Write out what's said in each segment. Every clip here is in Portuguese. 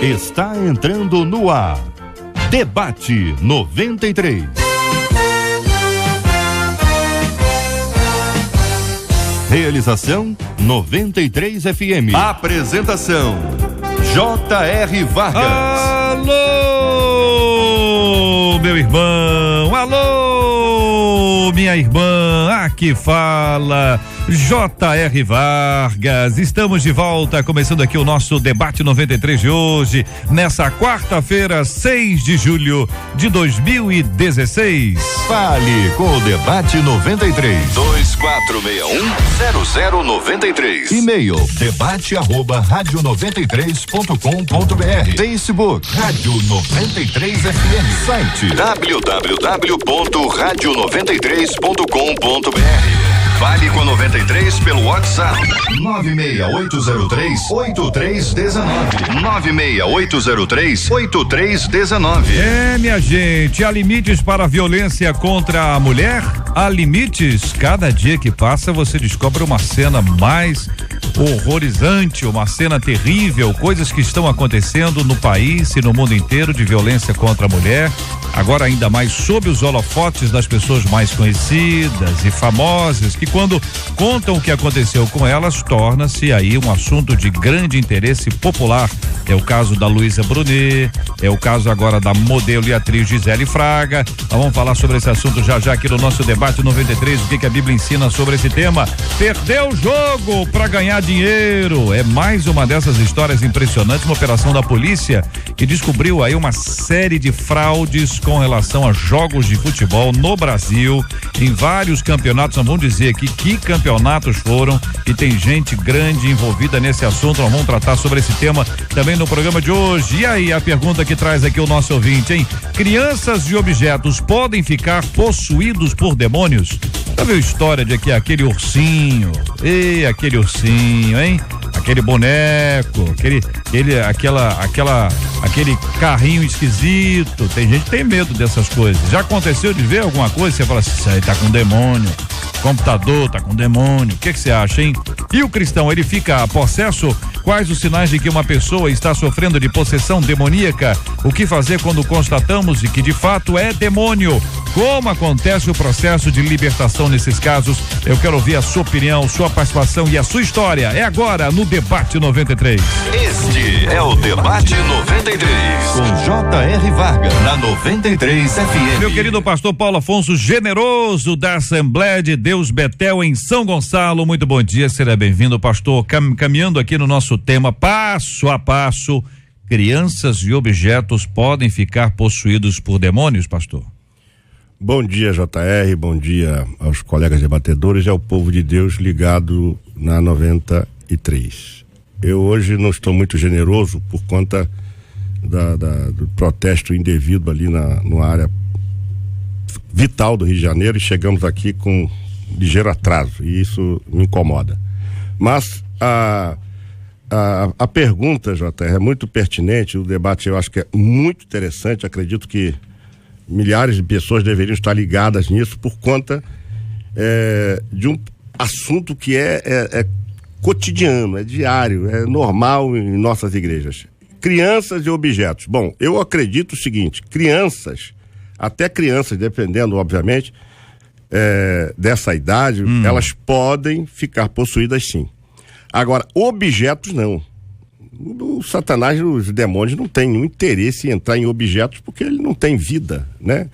Está entrando no ar. Debate 93. Realização 93 FM. Apresentação J.R. Vargas. Alô, meu irmão. Alô, minha irmã. Aqui fala J.R. Vargas. Estamos de volta, começando aqui o nosso Debate 93 de hoje, nessa quarta-feira, 6 de julho de 2016. Fale com o Debate 93. 2461-0093. E-mail debate@radio93.com.br. Facebook Rádio 93 FM. Site www.radio93.com.br. Fale com a 93 pelo WhatsApp 96803-8319. 96803-8319. Minha gente, há limites para a violência contra a mulher? Há limites? Cada dia que passa você descobre uma cena mais horrorizante, uma cena terrível, coisas que estão acontecendo no país e no mundo inteiro de violência contra a mulher. Agora ainda mais sob os holofotes das pessoas mais conhecidas e famosas, que quando contam o que aconteceu com elas, torna-se aí um assunto de grande interesse popular. É o caso da Luísa Brunet, é o caso agora da modelo e atriz Gisele Fraga. Nós vamos falar sobre esse assunto já aqui no nosso Debate 93, o que a Bíblia ensina sobre esse tema. Perdeu o jogo para ganhar dinheiro. É mais uma dessas histórias impressionantes, uma operação da polícia que descobriu aí uma série de fraudes com relação a jogos de futebol no Brasil, em vários campeonatos. Nós vamos dizer aqui que campeonatos foram, e tem gente grande envolvida nesse assunto. Nós vamos tratar sobre esse tema também no programa de hoje. E aí, a pergunta que traz aqui o nosso ouvinte, hein? Crianças e objetos podem ficar possuídos por demônios? Já viu a história de que aquele ursinho, aquele ursinho, hein? Aquele boneco, aquele carrinho esquisito. Tem gente que tem medo dessas coisas. Já aconteceu de ver alguma coisa? Você fala assim, isso aí tá com demônio. Computador tá com demônio. O que você acha, hein? E o cristão, ele fica possesso? Quais os sinais de que uma pessoa está sofrendo de possessão demoníaca? O que fazer quando constatamos de que de fato é demônio? Como acontece o processo de libertação nesses casos? Eu quero ouvir a sua opinião, sua participação e a sua história. É agora no Debate 93. Este é o Debate 93 com J.R. Vargas na 93 FM. Meu querido pastor Paulo Afonso Generoso, da Assembleia de Deus Betel em São Gonçalo, muito bom dia, seja bem-vindo, pastor. Caminhando aqui no nosso tema passo a passo, crianças e objetos podem ficar possuídos por demônios, pastor? Bom dia, JR, bom dia aos colegas debatedores e ao povo de Deus ligado na 93. Eu hoje não estou muito generoso por conta do protesto indevido ali na área vital do Rio de Janeiro, e chegamos aqui com ligeiro atraso, e isso me incomoda. Mas a pergunta, JR, é muito pertinente, o debate eu acho que é muito interessante, acredito que milhares de pessoas deveriam estar ligadas nisso por conta de um assunto que é cotidiano, é diário, é normal em nossas igrejas. Crianças e objetos. Bom, eu acredito o seguinte, até crianças, dependendo, obviamente, dessa idade, elas podem ficar possuídas sim. Agora, objetos não. O Satanás, os demônios não têm nenhum interesse em entrar em objetos porque ele não tem vida, né?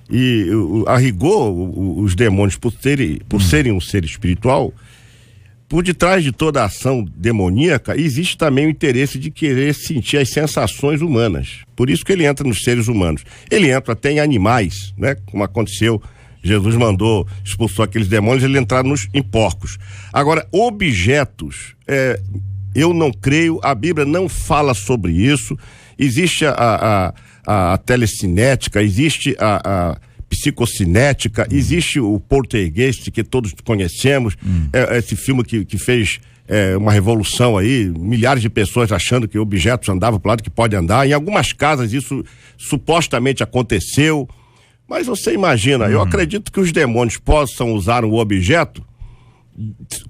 E a rigor, os demônios, por serem um ser espiritual, por detrás de toda a ação demoníaca, existe também o interesse de querer sentir as sensações humanas. Por isso que ele entra nos seres humanos. Ele entra até em animais, né? Como aconteceu, Jesus expulsou aqueles demônios, ele entraram em porcos. Agora, objetos, eu não creio, a Bíblia não fala sobre isso. Existe a telecinética, existe a psicocinética, existe o poltergeist que todos conhecemos, esse filme que fez uma revolução aí, milhares de pessoas achando que objetos andavam para o lado que pode andar. Em algumas casas isso supostamente aconteceu, mas você imagina, eu acredito que os demônios possam usar um objeto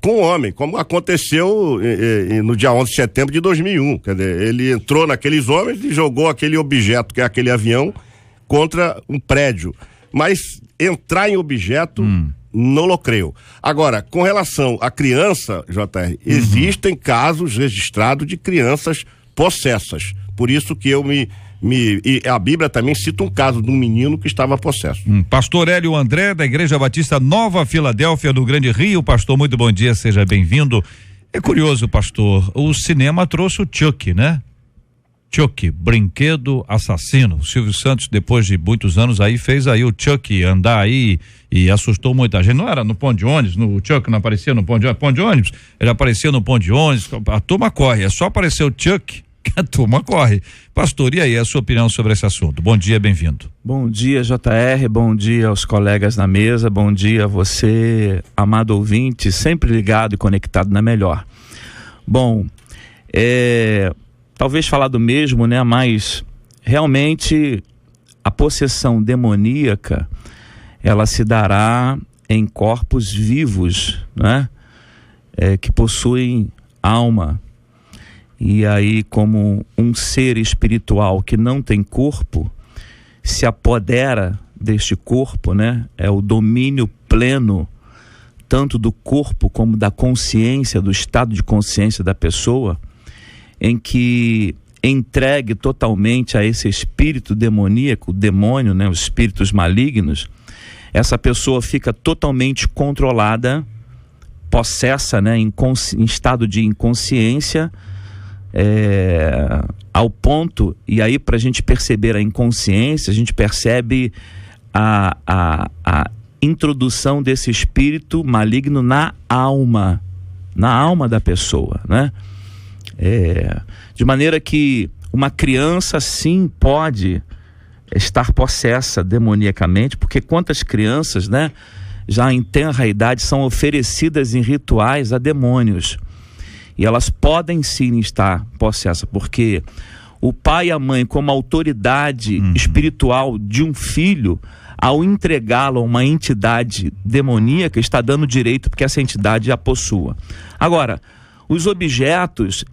com o homem, como aconteceu no dia 11 de setembro de 2001. Quer dizer, ele entrou naqueles homens e jogou aquele objeto, que é aquele avião, contra um prédio. Mas entrar em objeto, não lo creio. Agora, com relação à criança, JR, existem casos registrados de crianças possessas. Por isso que e a Bíblia também cita um caso de um menino que estava possesso. Pastor Hélio André, da Igreja Batista Nova Filadélfia, do Grande Rio. Pastor, muito bom dia, seja bem-vindo. É curioso, pastor, o cinema trouxe o Chuck, né? Chuck, brinquedo assassino. O Silvio Santos, depois de muitos anos aí, fez aí o Chuck andar aí e assustou muita gente. Não era no ponto de ônibus, o Chuck não aparecia no ponto de ônibus, ele aparecia no ponto de ônibus, a turma corre, é só aparecer o Chuck que a turma corre. Pastor, e aí, a sua opinião sobre esse assunto? Bom dia, bem-vindo. Bom dia, JR, bom dia aos colegas na mesa, bom dia a você, amado ouvinte, sempre ligado e conectado na melhor. Bom, talvez falar do mesmo, né, mas realmente a possessão demoníaca, ela se dará em corpos vivos, né, que possuem alma. E aí, como um ser espiritual que não tem corpo, se apodera deste corpo, né? É o domínio pleno, tanto do corpo como da consciência, do estado de consciência da pessoa, em que entregue totalmente a esse espírito demoníaco, o demônio, né? Os espíritos malignos, essa pessoa fica totalmente controlada, possessa, né? Em estado de inconsciência, ao ponto, e aí para a gente perceber a inconsciência, a gente percebe a introdução desse espírito maligno na alma da pessoa, né? De maneira que uma criança sim pode estar possessa demoniacamente, porque quantas crianças, né, já em tenra idade são oferecidas em rituais a demônios. E elas podem sim estar possessas, porque o pai e a mãe, como autoridade espiritual de um filho, ao entregá-lo a uma entidade demoníaca, está dando direito porque essa entidade a possua. Agora, os objetos,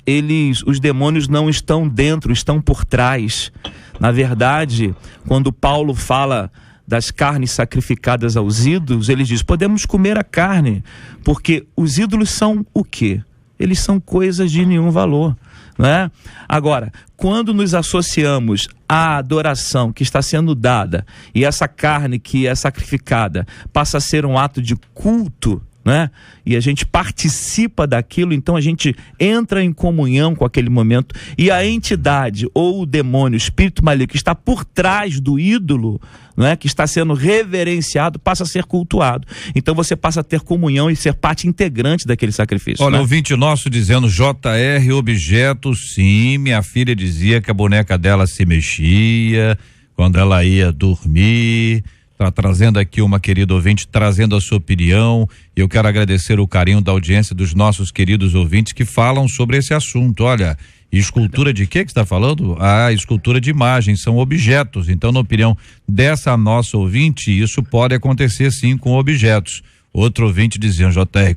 os demônios não estão dentro, estão por trás. Na verdade, quando Paulo fala das carnes sacrificadas aos ídolos, ele diz, podemos comer a carne, porque os ídolos são o quê? Eles são coisas de nenhum valor, não é? Agora, quando nos associamos à adoração que está sendo dada e essa carne que é sacrificada passa a ser um ato de culto, né? E a gente participa daquilo, então a gente entra em comunhão com aquele momento, e a entidade ou o demônio, o espírito maligno que está por trás do ídolo, né, que está sendo reverenciado, passa a ser cultuado. Então você passa a ter comunhão e ser parte integrante daquele sacrifício. Olha, né? Ouvinte nosso dizendo, JR, objeto, sim, minha filha dizia que a boneca dela se mexia quando ela ia dormir. Tá trazendo aqui uma querida ouvinte, trazendo a sua opinião. Eu quero agradecer o carinho da audiência dos nossos queridos ouvintes que falam sobre esse assunto. Olha, escultura de quê que está falando? Escultura de imagem, são objetos. Então, na opinião dessa nossa ouvinte, isso pode acontecer sim com objetos. Outro ouvinte dizia, JR,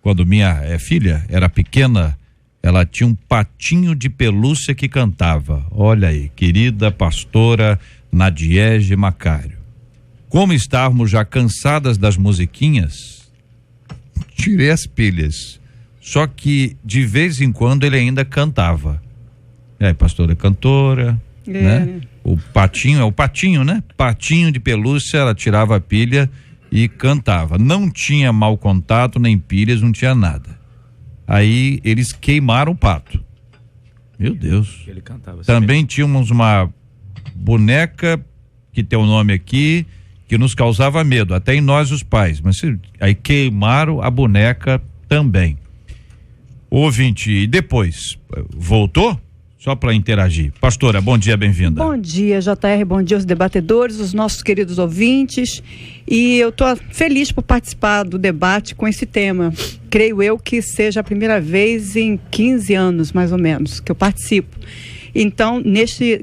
quando minha filha era pequena, ela tinha um patinho de pelúcia que cantava. Olha aí, querida pastora Nadiege Macário, como estávamos já cansadas das musiquinhas, tirei as pilhas, só que de vez em quando ele ainda cantava. Pastora cantora, né? O patinho, é o patinho, né? Patinho de pelúcia, ela tirava a pilha e cantava. Não tinha mau contato, nem pilhas, não tinha nada. Aí eles queimaram o pato. Meu Deus. Ele cantava. Também tínhamos uma boneca que tem o nome aqui, que nos causava medo, até em nós os pais, mas aí queimaram a boneca também. Ouvinte, e depois voltou? Só para interagir. Pastora, bom dia, bem-vinda. Bom dia, JR, bom dia aos debatedores, os nossos queridos ouvintes, e eu estou feliz por participar do debate com esse tema. Creio eu que seja a primeira vez em 15 anos, mais ou menos, que eu participo. então,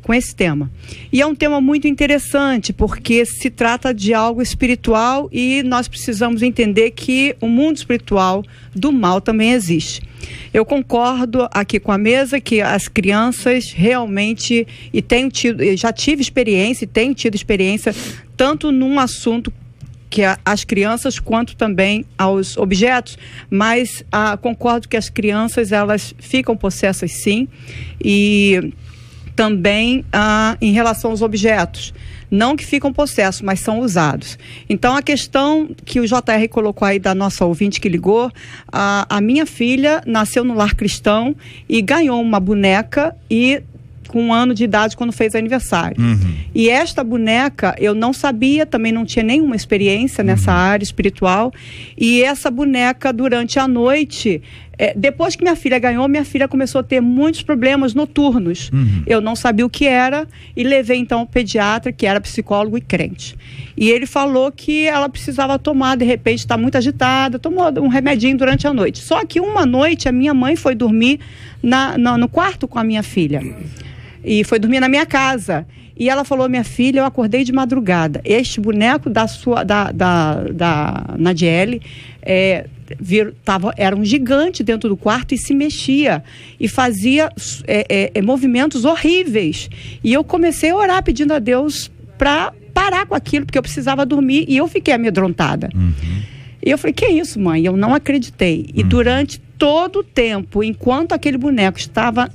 com esse tema. E é um tema muito interessante, porque se trata de algo espiritual e nós precisamos entender que o mundo espiritual do mal também existe. Eu concordo aqui com a mesa que as crianças realmente, já tive experiência e tenho tido experiência tanto num assunto que as crianças quanto também aos objetos, mas concordo que as crianças elas ficam possessas sim, e também em relação aos objetos, não que ficam possessos, mas são usados. Então a questão que o JR colocou aí da nossa ouvinte que ligou, a minha filha nasceu no lar cristão e ganhou uma boneca com 1 ano de idade quando fez aniversário. E esta boneca eu não sabia, também não tinha nenhuma experiência nessa área espiritual, e essa boneca durante a noite, depois que minha filha ganhou, minha filha começou a ter muitos problemas noturnos. Eu não sabia o que era e levei então ao pediatra, que era psicólogo e crente. E ele falou que ela precisava tomar, de repente está muito agitada, tomou um remedinho durante a noite. Só que uma noite a minha mãe foi dormir no quarto com a minha filha. E foi dormir na minha casa. E ela falou: minha filha, eu acordei de madrugada. Este boneco da Nadiele era um gigante dentro do quarto e se mexia. E fazia movimentos horríveis. E eu comecei a orar pedindo a Deus para parar com aquilo, porque eu precisava dormir. E eu fiquei amedrontada. E eu falei: que isso, mãe? Eu não acreditei. E durante todo o tempo, enquanto aquele boneco estava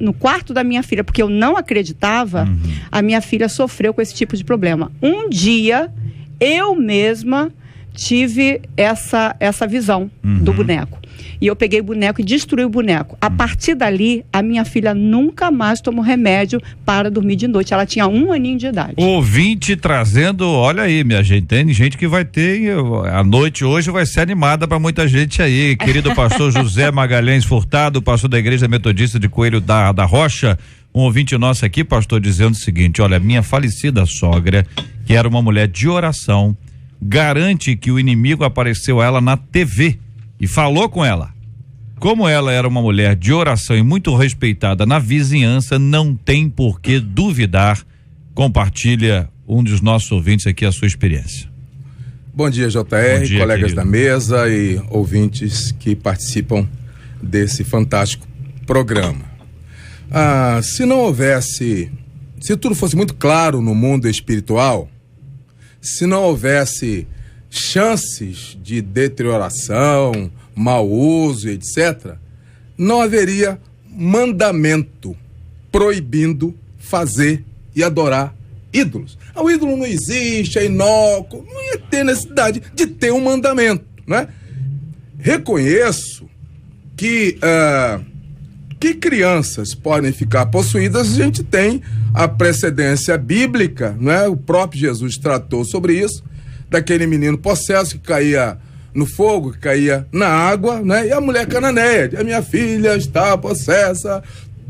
no quarto da minha filha, porque eu não acreditava, a minha filha sofreu com esse tipo de problema. Um dia, eu mesma tive essa visão do boneco. E eu peguei o boneco e destruí o boneco. A partir dali, a minha filha nunca mais tomou remédio para dormir de noite. Ela tinha 1 aninho de idade. Ouvinte trazendo, olha aí, minha gente, tem gente que vai ter, a noite hoje vai ser animada para muita gente aí. Querido pastor José Magalhães Furtado, pastor da Igreja Metodista de Coelho da Rocha, um ouvinte nosso aqui, pastor, dizendo o seguinte: olha, minha falecida sogra, que era uma mulher de oração, garante que o inimigo apareceu a ela na TV e falou com ela. Como ela era uma mulher de oração e muito respeitada na vizinhança, não tem por que duvidar. Compartilha um dos nossos ouvintes aqui a sua experiência. Bom dia, JR, Bom dia, colegas querido. da mesa e ouvintes que participam desse fantástico programa. Se tudo fosse muito claro no mundo espiritual, se não houvesse chances de deterioração, mau uso, etc., não haveria mandamento proibindo fazer e adorar ídolos. O ídolo não existe, é inócuo, não ia ter necessidade de ter um mandamento, né? Reconheço que crianças podem ficar possuídas. A gente tem a precedência bíblica, né? O próprio Jesus tratou sobre isso, daquele menino possesso que caía no fogo, que caía na água, né? E a mulher cananeia: a minha filha está possessa,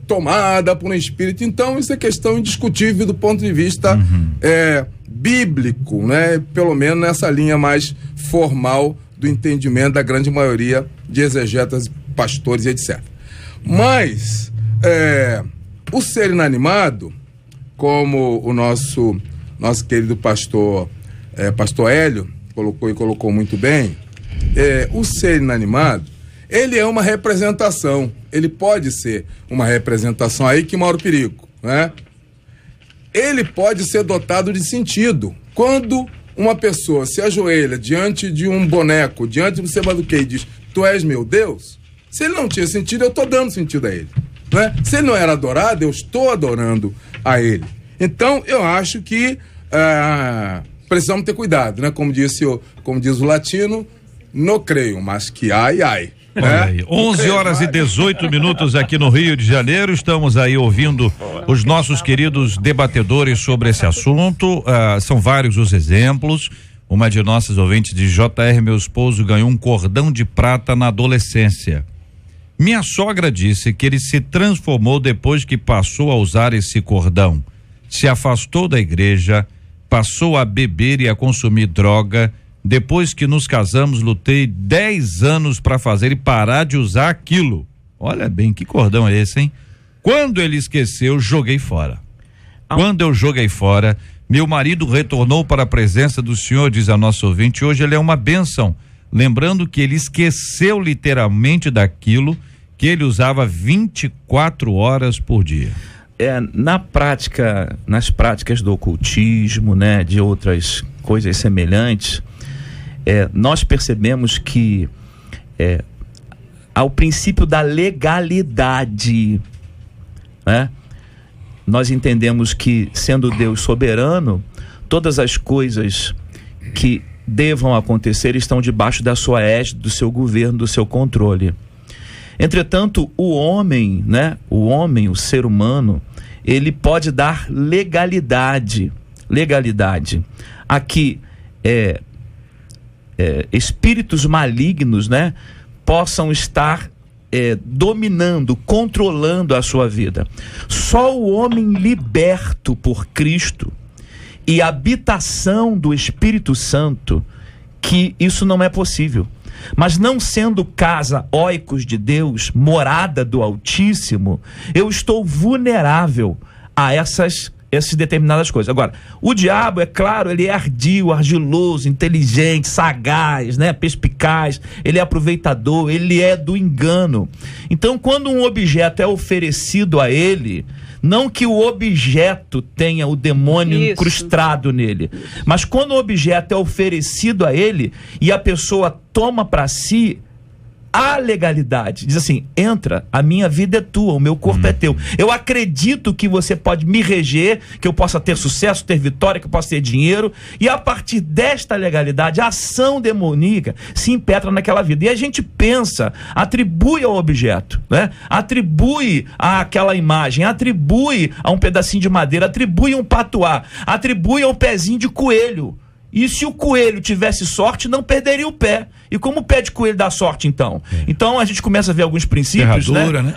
tomada por um espírito. Então isso é questão indiscutível do ponto de vista bíblico, né? Pelo menos nessa linha mais formal do entendimento da grande maioria de exegetas, pastores e etc. Mas o ser inanimado, como o nosso querido pastor Hélio colocou muito bem, o ser inanimado, ele é uma representação. Ele pode ser uma representação, aí que mora o perigo, né? Ele pode ser dotado de sentido. Quando uma pessoa se ajoelha diante de um boneco, diante de não sei mais do que, e diz: tu és meu Deus, se ele não tinha sentido, eu estou dando sentido a ele, né? Se ele não era adorado, eu estou adorando a ele. Então eu acho que precisamos ter cuidado, né? Como diz o latino, não creio, mas que ai. Olha aí, 11 horas e 18 minutos aqui no Rio de Janeiro. Estamos aí ouvindo os nossos queridos debatedores sobre esse assunto. São vários os exemplos. Uma de nossas ouvintes diz: JR, meu esposo ganhou um cordão de prata na adolescência. Minha sogra disse que ele se transformou depois que passou a usar esse cordão. Se afastou da igreja, passou a beber e a consumir droga. Depois que nos casamos, lutei 10 anos para fazer ele parar de usar aquilo. Olha bem, que cordão é esse, hein? Quando ele esqueceu, joguei fora. Quando eu joguei fora, meu marido retornou para a presença do Senhor, diz a nossa ouvinte, hoje ele é uma bênção, lembrando que ele esqueceu literalmente daquilo que ele usava 24 horas por dia. Nas práticas do ocultismo, né, de outras coisas semelhantes, nós percebemos que ao princípio da legalidade, né, nós entendemos que, sendo Deus soberano, todas as coisas que devam acontecer estão debaixo da sua égide, do seu governo, do seu controle. Entretanto, o homem, o ser humano, ele pode dar legalidade a que espíritos malignos, né, possam estar dominando, controlando a sua vida. Só o homem liberto por Cristo e habitação do Espírito Santo, que isso não é possível. Mas não sendo casa, oikos de Deus, morada do Altíssimo, eu estou vulnerável a essas determinadas coisas. Agora, o diabo, é claro, ele é ardio, argiloso, inteligente, sagaz, né, perspicaz, ele é aproveitador, ele é do engano. Então, quando um objeto é oferecido a ele, não que o objeto tenha o demônio incrustado nele, mas quando o objeto é oferecido a ele e a pessoa toma para si a legalidade, diz assim: entra, a minha vida é tua, o meu corpo é teu, eu acredito que você pode me reger, que eu possa ter sucesso, ter vitória, que eu possa ter dinheiro, e a partir desta legalidade, a ação demoníaca se impetra naquela vida, e a gente pensa, atribui ao objeto, né? Atribui àquela imagem, atribui a um pedacinho de madeira, atribui a um patuá, atribui a um pezinho de coelho. E se o coelho tivesse sorte, não perderia o pé. E como o pé de coelho dá sorte, então? Então a gente começa a ver alguns princípios, né?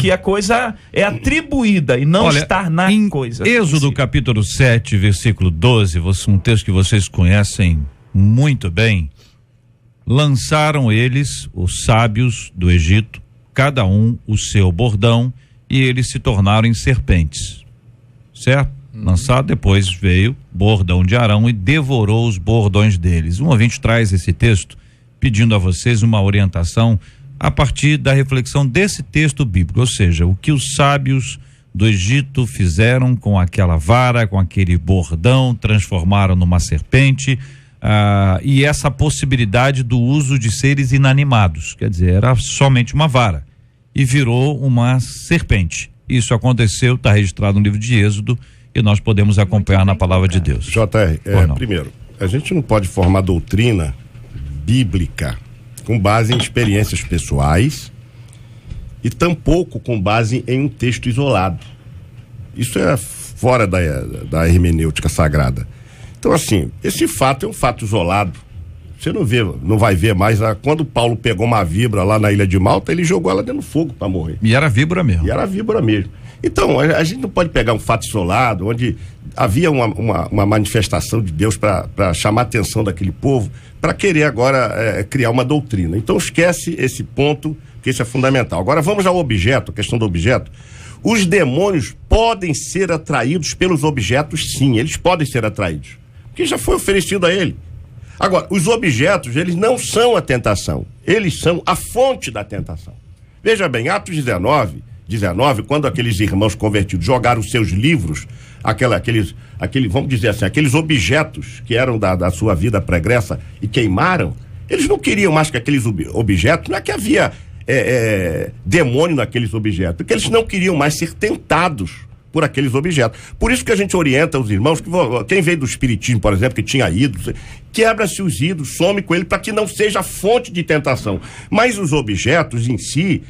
Que a coisa é atribuída e não estar na coisa. Êxodo capítulo 7, versículo 12, um texto que vocês conhecem muito bem. Lançaram eles, os sábios do Egito, cada um o seu bordão, e eles se tornaram em serpentes. Certo? Lançado, depois veio bordão de Arão e devorou os bordões deles. Um ouvinte traz esse texto pedindo a vocês uma orientação a partir da reflexão desse texto bíblico, ou seja, o que os sábios do Egito fizeram com aquela vara, com aquele bordão, transformaram numa serpente, e essa possibilidade do uso de seres inanimados, quer dizer, era somente uma vara e virou uma serpente. Isso aconteceu, está registrado no livro de Êxodo, e nós podemos acompanhar na palavra de Deus. JR, primeiro, a gente não pode formar doutrina bíblica com base em experiências pessoais e tampouco com base em um texto isolado. Isso é fora da hermenêutica sagrada. Então, assim, esse fato é um fato isolado. Você não vai ver mais. Quando Paulo pegou uma víbora lá na ilha de Malta, ele jogou ela dentro do fogo para morrer. E era víbora mesmo. Então, a gente não pode pegar um fato isolado, onde havia uma manifestação de Deus para chamar a atenção daquele povo, para querer agora criar uma doutrina. Então, esquece esse ponto, que isso é fundamental. Agora, vamos ao objeto, a questão do objeto. Os demônios podem ser atraídos pelos objetos, sim, eles podem ser atraídos, porque já foi oferecido a ele. Agora, os objetos, eles não são a tentação, eles são a fonte da tentação. Veja bem, Atos 19, quando aqueles irmãos convertidos jogaram seus livros, vamos dizer assim, aqueles objetos que eram da sua vida pregressa e queimaram, eles não queriam mais que aqueles objetos, não é que havia demônio naqueles objetos, porque eles não queriam mais ser tentados por aqueles objetos. Por isso que a gente orienta os irmãos, quem veio do espiritismo, por exemplo, que tinha ídolos, quebra-se os ídolos, some com ele para que não seja fonte de tentação. Mas os objetos em si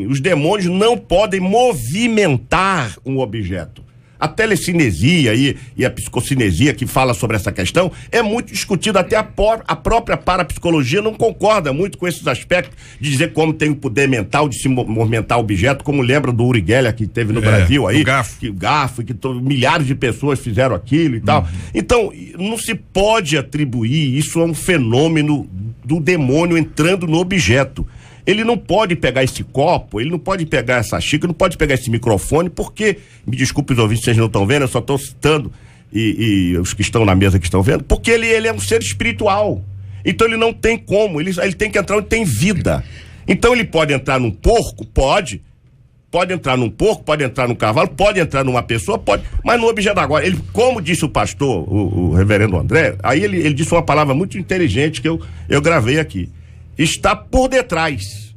os demônios não podem movimentar um objeto. A telecinesia e a psicocinesia, que fala sobre essa questão, é muito discutida, até a própria parapsicologia não concorda muito com esses aspectos de dizer como tem o poder mental de se movimentar objeto, como lembra do Uri Geller que teve no Brasil aí, o Garfo, que milhares de pessoas fizeram aquilo e tal. Então, não se pode atribuir isso a um fenômeno do demônio entrando no objeto. Ele não pode pegar esse copo, ele não pode pegar essa xícara, não pode pegar esse microfone, porque, me desculpe os ouvintes, vocês não estão vendo, eu só estou citando, e os que estão na mesa que estão vendo, porque ele é um ser espiritual. Então ele não tem como, ele tem que entrar onde tem vida. Então ele pode entrar num porco? Pode entrar num porco, pode entrar num cavalo, pode entrar numa pessoa, pode, mas no objeto agora, ele, como disse o pastor, o reverendo André, aí ele disse uma palavra muito inteligente que eu gravei aqui. Está por detrás.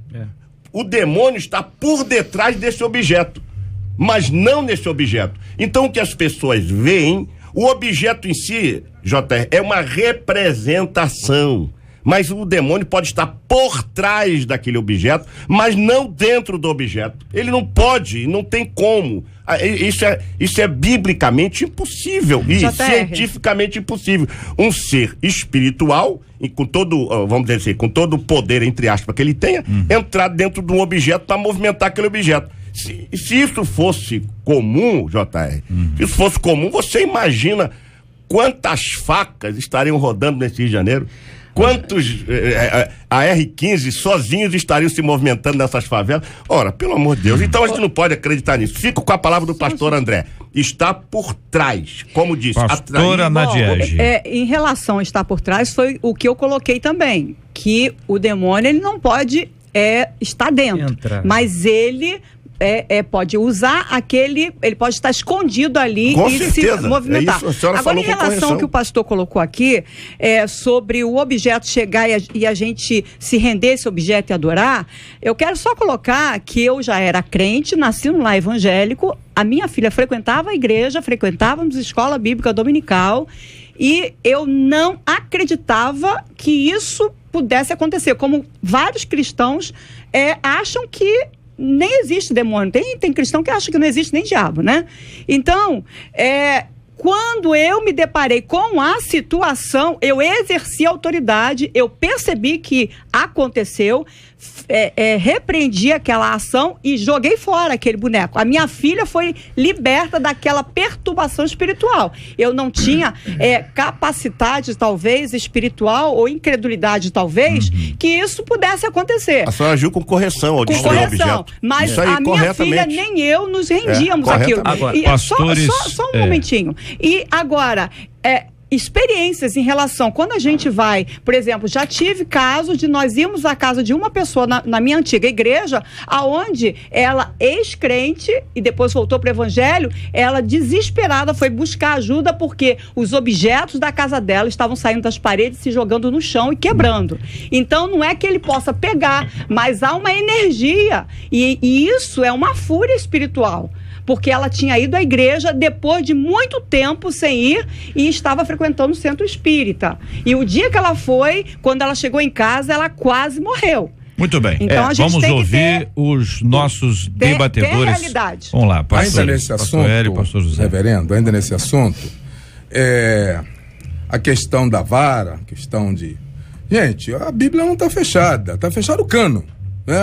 O demônio está por detrás desse objeto, mas não nesse objeto. Então o que as pessoas veem, o objeto em si, JR, é uma representação, mas o demônio pode estar por trás daquele objeto, mas não dentro do objeto. Ele não pode, não tem como. Isso é biblicamente impossível e cientificamente impossível. Um ser espiritual, e com todo, vamos dizer assim, com todo o poder, entre aspas, que ele tenha, entrar dentro de um objeto para movimentar aquele objeto. Se isso fosse comum, JR, se isso fosse comum, você imagina quantas facas estariam rodando nesse Rio de Janeiro? Quantos a R15 sozinhos estariam se movimentando nessas favelas? Ora, pelo amor de Deus, então a gente não pode acreditar nisso. Fico com a palavra do pastor André. Está por trás, como disse. Pastora Nadiege. Em relação a estar por trás, foi o que eu coloquei também, que o demônio ele não pode estar dentro, mas ele pode usar ele pode estar escondido ali com e certeza. Se movimentar. É isso, agora, em relação ao que o pastor colocou aqui, sobre o objeto chegar e a gente se render a esse objeto e adorar, eu quero só colocar que eu já era crente, nasci num lar evangélico, a minha filha frequentava a igreja, frequentávamos escola bíblica dominical, e eu não acreditava que isso pudesse acontecer, como vários cristãos acham que nem existe demônio. Tem cristão que acha que não existe nem diabo, né? Então, quando eu me deparei com a situação, eu exerci a autoridade, eu percebi que aconteceu, repreendi aquela ação e joguei fora aquele boneco. A minha filha foi liberta daquela perturbação espiritual. Eu não tinha capacidade, talvez, espiritual ou incredulidade, talvez, que isso pudesse acontecer. A senhora agiu com correção ao destruir o objeto. Mas a minha filha nem eu nos rendíamos àquilo. Agora, e pastores, só um momentinho. E agora, experiências em relação, quando a gente vai, por exemplo, já tive casos de nós irmos à casa de uma pessoa na minha antiga igreja, aonde ela, ex-crente, e depois voltou para o evangelho, ela desesperada foi buscar ajuda porque os objetos da casa dela estavam saindo das paredes, se jogando no chão e quebrando. Então não é que ele possa pegar, mas há uma energia, e isso é uma fúria espiritual. Porque ela tinha ido à igreja depois de muito tempo sem ir e estava frequentando o centro espírita. E o dia que ela foi, quando ela chegou em casa, ela quase morreu. Muito bem. Então, a gente vamos tem que ouvir os nossos debatedores. Ter realidade. Vamos lá, pastor. Ainda nesse assunto, pastor José. reverendo, ainda nesse assunto, a questão da vara, a questão de... Gente, a Bíblia não está fechada, está fechado o cano, né?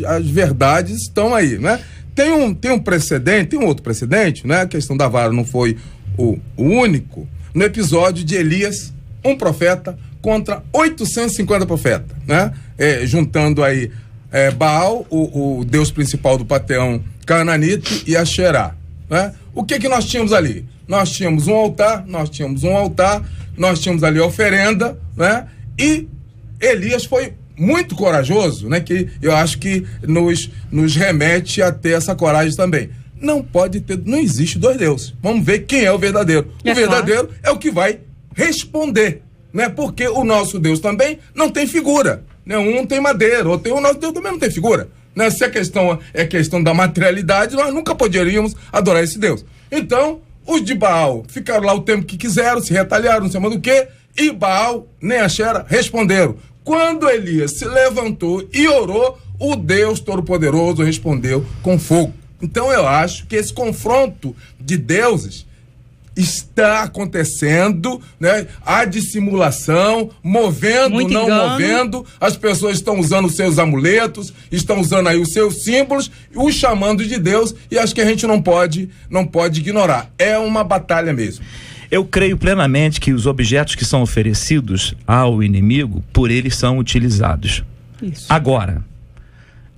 As verdades estão aí, né? Tem um precedente, tem um outro precedente, né? A questão da vara não foi o único. No episódio de Elias, um profeta contra 850 profetas, né? Juntando aí Baal, o deus principal do panteão cananita, e Asherá, né? O que nós tínhamos ali? Nós tínhamos um altar, nós tínhamos ali a oferenda, né? E Elias foi muito corajoso, né? Que eu acho que nos remete a ter essa coragem também. Não existe dois deuses. Vamos ver quem é o verdadeiro. O verdadeiro é o que vai responder, né? Porque o nosso Deus também não tem figura, né? Um tem madeira, o nosso Deus também não tem figura, né? Se a questão é questão da materialidade, nós nunca poderíamos adorar esse Deus. Então, os de Baal ficaram lá o tempo que quiseram, se retalharam, não sei mais do que, e Baal nem Asherá responderam. Quando Elias se levantou e orou, o Deus Todo-Poderoso respondeu com fogo. Então eu acho que esse confronto de deuses está acontecendo, né? Há dissimulação, movendo, muito não engano. movendo, as pessoas estão usando os seus amuletos, estão usando aí os seus símbolos, os chamando de Deus, e acho que a gente não pode ignorar. É uma batalha mesmo. Eu creio plenamente que os objetos que são oferecidos ao inimigo, por eles são utilizados. Isso. Agora,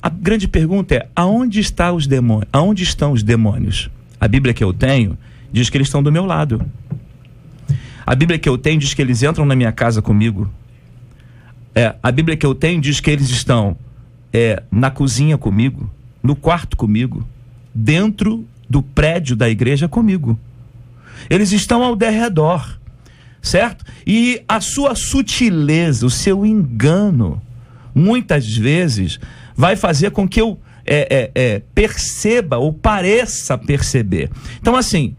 A grande pergunta é: aonde estão os demônios? Aonde estão os demônios? A Bíblia que eu tenho diz que eles estão do meu lado. A Bíblia que eu tenho diz que eles entram na minha casa comigo. A Bíblia que eu tenho diz que eles estão na cozinha comigo, no quarto comigo, dentro do prédio da igreja comigo. Eles estão ao derredor, certo? E a sua sutileza, o seu engano, muitas vezes vai fazer com que eu perceba ou pareça perceber. Então, assim,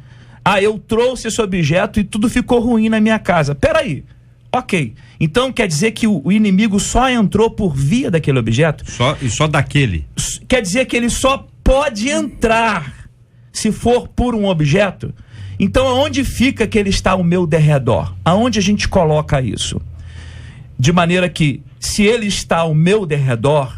eu trouxe esse objeto e tudo ficou ruim na minha casa. Peraí, ok. Então quer dizer que o inimigo só entrou por via daquele objeto? Só daquele? Quer dizer que ele só pode entrar se for por um objeto? Então aonde fica que ele está ao meu derredor? Aonde a gente coloca isso? De maneira que, se ele está ao meu derredor,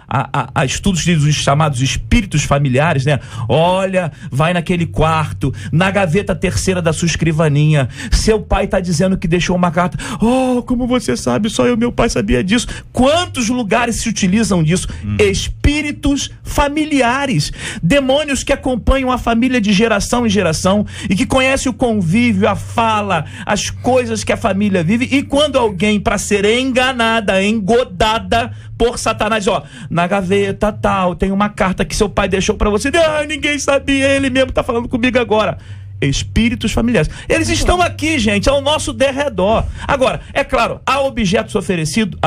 há estudos dos chamados espíritos familiares, né? Olha, vai naquele quarto, na gaveta terceira da sua escrivaninha, seu pai está dizendo que deixou uma carta. Oh, como você sabe, só eu e meu pai sabia disso. Quantos lugares se utilizam disso? Espíritos familiares, demônios que acompanham a família de geração em geração e que conhecem o convívio, a fala, as coisas que a família vive. E quando alguém, para ser enganada, engodada por Satanás, na gaveta tal, tem uma carta que seu pai deixou para você. Ninguém sabia, ele mesmo tá falando comigo agora. Espíritos familiares. Eles estão aqui, gente, ao nosso derredor. Agora, é claro, há objetos oferecidos?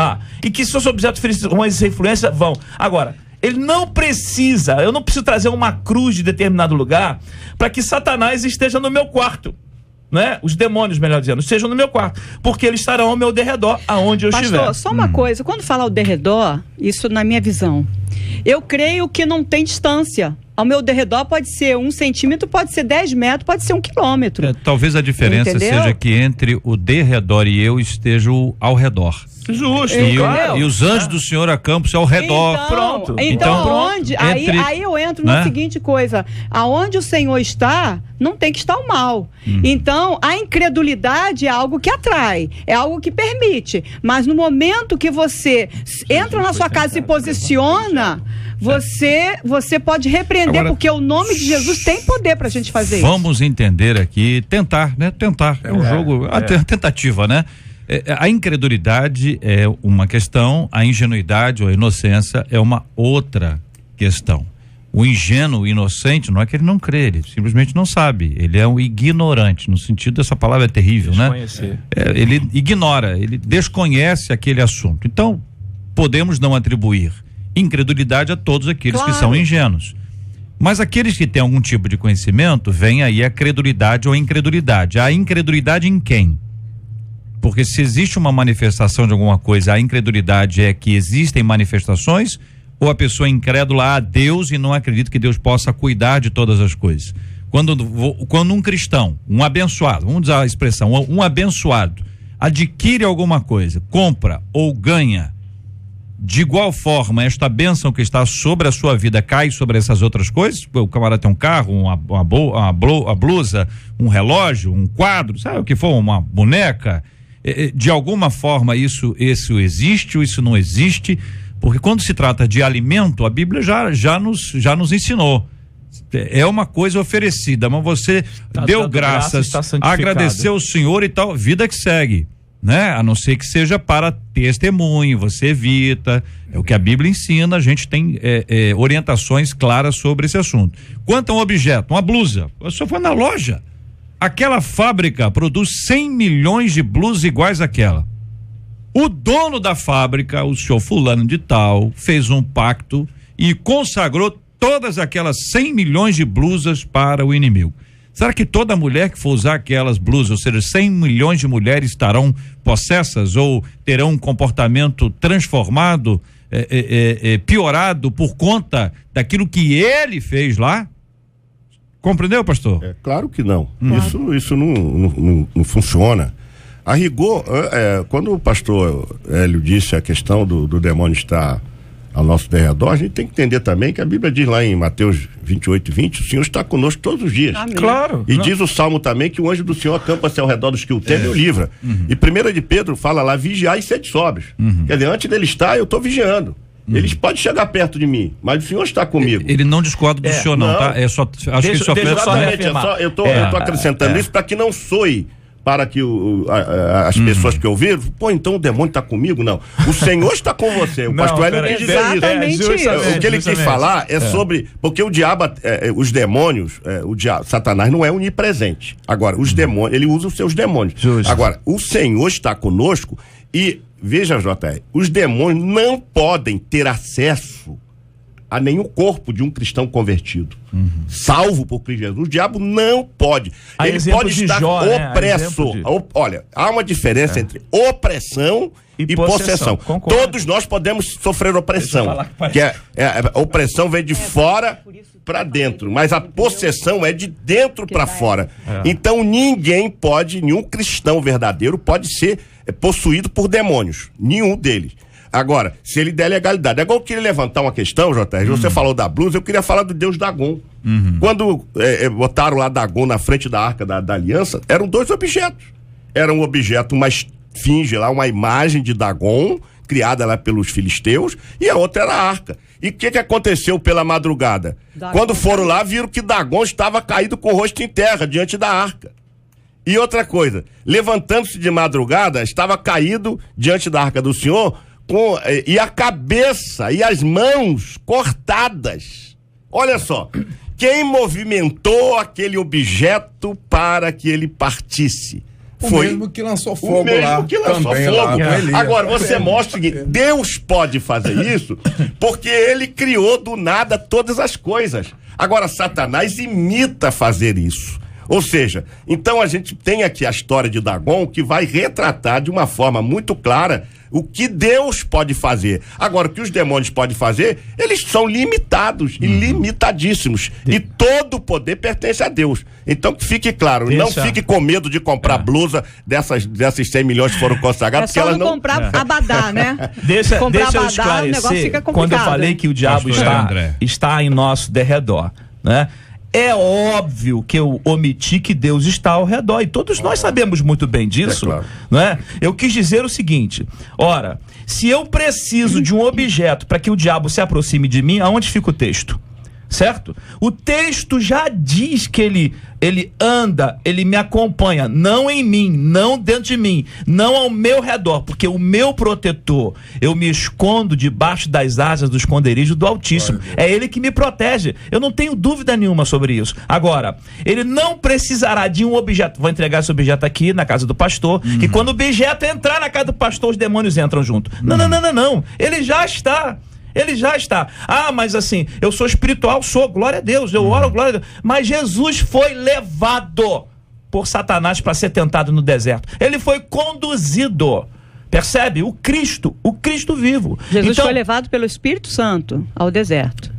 E que se os objetos oferecidos vão exercer influência? Vão. Agora, ele não precisa, eu não preciso trazer uma cruz de determinado lugar para que Satanás esteja no meu quarto. Né? Os demônios, melhor dizendo, estejam no meu quarto, porque eles estarão ao meu derredor, aonde eu estiver. Pastor, só uma coisa, quando fala ao derredor, isso na minha visão, eu creio que não tem distância. Ao meu derredor pode ser 1 centímetro, pode ser 10 metros, pode ser 1 quilômetro. Talvez a diferença seja que entre o derredor e eu esteja ao redor. Justo, e os anjos do Senhor acampam-se ao redor. Pronto. Então onde? Aí eu entro na seguinte coisa: aonde o Senhor está, não tem que estar o mal. Então, a incredulidade é algo que atrai, é algo que permite. Mas no momento que você entra na sua casa e se posiciona, você pode repreender. Agora, porque o nome de Jesus tem poder pra gente fazer isso. Vamos entender aqui, tentar, né? Tentar. É um jogo, tentativa, né? A incredulidade é uma questão, a ingenuidade ou a inocência é uma outra questão. O ingênuo, o inocente, não é que ele não crê, ele simplesmente não sabe. Ele é um ignorante, no sentido dessa palavra é terrível, né? Ele ignora, ele desconhece aquele assunto. Então, podemos não atribuir incredulidade a todos aqueles que são ingênuos. Mas aqueles que têm algum tipo de conhecimento, vem aí a credulidade ou a incredulidade. A incredulidade em quem? Porque se existe uma manifestação de alguma coisa, a incredulidade é que existem manifestações, ou a pessoa é incrédula a Deus e não acredita que Deus possa cuidar de todas as coisas. Quando um cristão, um abençoado, vamos usar a expressão, um abençoado, adquire alguma coisa, compra ou ganha, de igual forma esta bênção que está sobre a sua vida cai sobre essas outras coisas. O camarada tem um carro, uma blusa, um relógio, um quadro, sabe o que for, uma boneca. De alguma forma isso existe ou isso não existe, porque quando se trata de alimento, a Bíblia já nos ensinou. É uma coisa oferecida, mas você deu graças, agradeceu o Senhor e tal, vida que segue, né? A não ser que seja para testemunho, você evita, é o que a Bíblia ensina, a gente tem orientações claras sobre esse assunto. Quanto a um objeto, uma blusa, você foi na loja, aquela fábrica produz 100 milhões de blusas iguais àquela. O dono da fábrica, o senhor fulano de tal, fez um pacto e consagrou todas aquelas 100 milhões de blusas para o inimigo. Será que toda mulher que for usar aquelas blusas, ou seja, 100 milhões de mulheres estarão possessas ou terão um comportamento transformado, piorado por conta daquilo que ele fez lá? Compreendeu, pastor? Claro que não. Isso não funciona. A rigor, quando o pastor Hélio disse a questão do demônio estar ao nosso derredor, a gente tem que entender também que a Bíblia diz lá em Mateus 28:20, o Senhor está conosco todos os dias. Amém. Claro. E diz o Salmo também que o anjo do Senhor acampa-se ao redor dos que o temem e o livra. E 1 de Pedro fala lá, vigiar e sede sóbrios. Quer dizer, antes dele estar, eu estou vigiando. Eles podem chegar perto de mim, mas o Senhor está comigo. Ele não discorda do senhor, não, tá? Acho que ele só fez... Exatamente, eu tô acrescentando isso para que não soe para que as pessoas que ouviram, então o demônio está comigo? Não. O Senhor está com você. O pastor Hélio quis dizer isso. O que ele quis falar é sobre... Porque o diabo, os demônios, Satanás não é onipresente. Agora, os demônios, ele usa os seus demônios. Justo. Agora, o Senhor está conosco e, veja, JR, os demônios não podem ter acesso a nenhum corpo de um cristão convertido, salvo por Cristo Jesus. O diabo não pode. Ele pode estar opressor. Olha, há uma diferença entre opressão e possessão. Todos nós podemos sofrer opressão. A opressão vem de fora para dentro, mas a possessão é de dentro para fora. Então nenhum cristão verdadeiro pode ser possuído por demônios. Nenhum deles. Agora, se ele der legalidade. Agora eu queria levantar uma questão, JR. Você falou da blusa, eu queria falar do Deus Dagon. Quando botaram lá Dagon na frente da Arca da Aliança, eram 2 objetos. Era um objeto, uma esfinge lá, uma imagem de Dagon, criada lá pelos filisteus, e a outra era a arca. E o que aconteceu pela madrugada? Quando foram lá, viram que Dagon estava caído com o rosto em terra, diante da arca. E outra coisa, levantando-se de madrugada, estava caído diante da arca do Senhor, e a cabeça e as mãos cortadas. Olha só, quem movimentou aquele objeto para que ele partisse? Foi o mesmo que lançou fogo lá. Agora, você mostra que Deus pode fazer isso porque ele criou do nada todas as coisas. Agora, Satanás imita fazer isso. Ou seja, então a gente tem aqui a história de Dagon que vai retratar de uma forma muito clara o que Deus pode fazer. Agora, o que os demônios podem fazer, eles são limitados e limitadíssimos. E todo o poder pertence a Deus. Então, que fique claro, não fique com medo de comprar blusa dessas 100 milhões que foram consagradas. É só não comprar abadá, né? Deixa eu esclarecer, o negócio fica complicado. Quando eu falei que o diabo está em nosso derredor, né? É óbvio que eu omiti que Deus está ao redor, e todos nós sabemos muito bem disso, claro. Não é? Eu quis dizer o seguinte: ora, se eu preciso de um objeto para que o diabo se aproxime de mim, aonde fica o texto? Certo? O texto já diz que ele anda, ele me acompanha, não em mim, não dentro de mim, não ao meu redor, porque o meu protetor, eu me escondo debaixo das asas do esconderijo do Altíssimo. É ele que me protege. Eu não tenho dúvida nenhuma sobre isso. Agora, ele não precisará de um objeto. Vou entregar esse objeto aqui na casa do pastor, que quando o objeto entrar na casa do pastor, os demônios entram junto. Não. Ele já está. Ele já está. Mas assim, eu sou espiritual, glória a Deus, eu oro, glória a Deus. Mas Jesus foi levado por Satanás para ser tentado no deserto. Ele foi conduzido. Percebe? O Cristo vivo. Jesus foi levado pelo Espírito Santo ao deserto.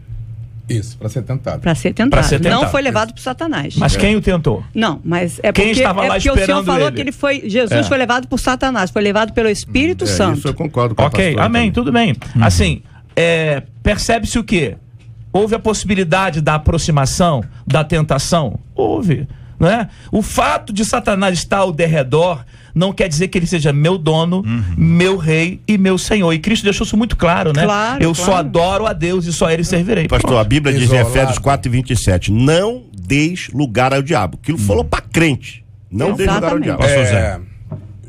Isso, para ser tentado. Para ser tentado. Não foi levado por Satanás. Mas quem o tentou? Não, mas é quem porque, estava lá porque o Senhor falou ele? Que Jesus foi levado por Satanás, foi levado pelo Espírito Santo. Isso eu concordo com Ok, amém, tudo bem. Assim, percebe-se o quê? Houve a possibilidade da aproximação, da tentação? Houve, não é? O fato de Satanás estar ao derredor não quer dizer que ele seja meu dono, meu rei e meu senhor. E Cristo deixou isso muito claro, né? Eu só adoro a Deus e só a ele servirei. Pastor, a Bíblia diz em Efésios 4:27, não deis lugar ao diabo. Aquilo falou para crente. Não deis lugar ao diabo.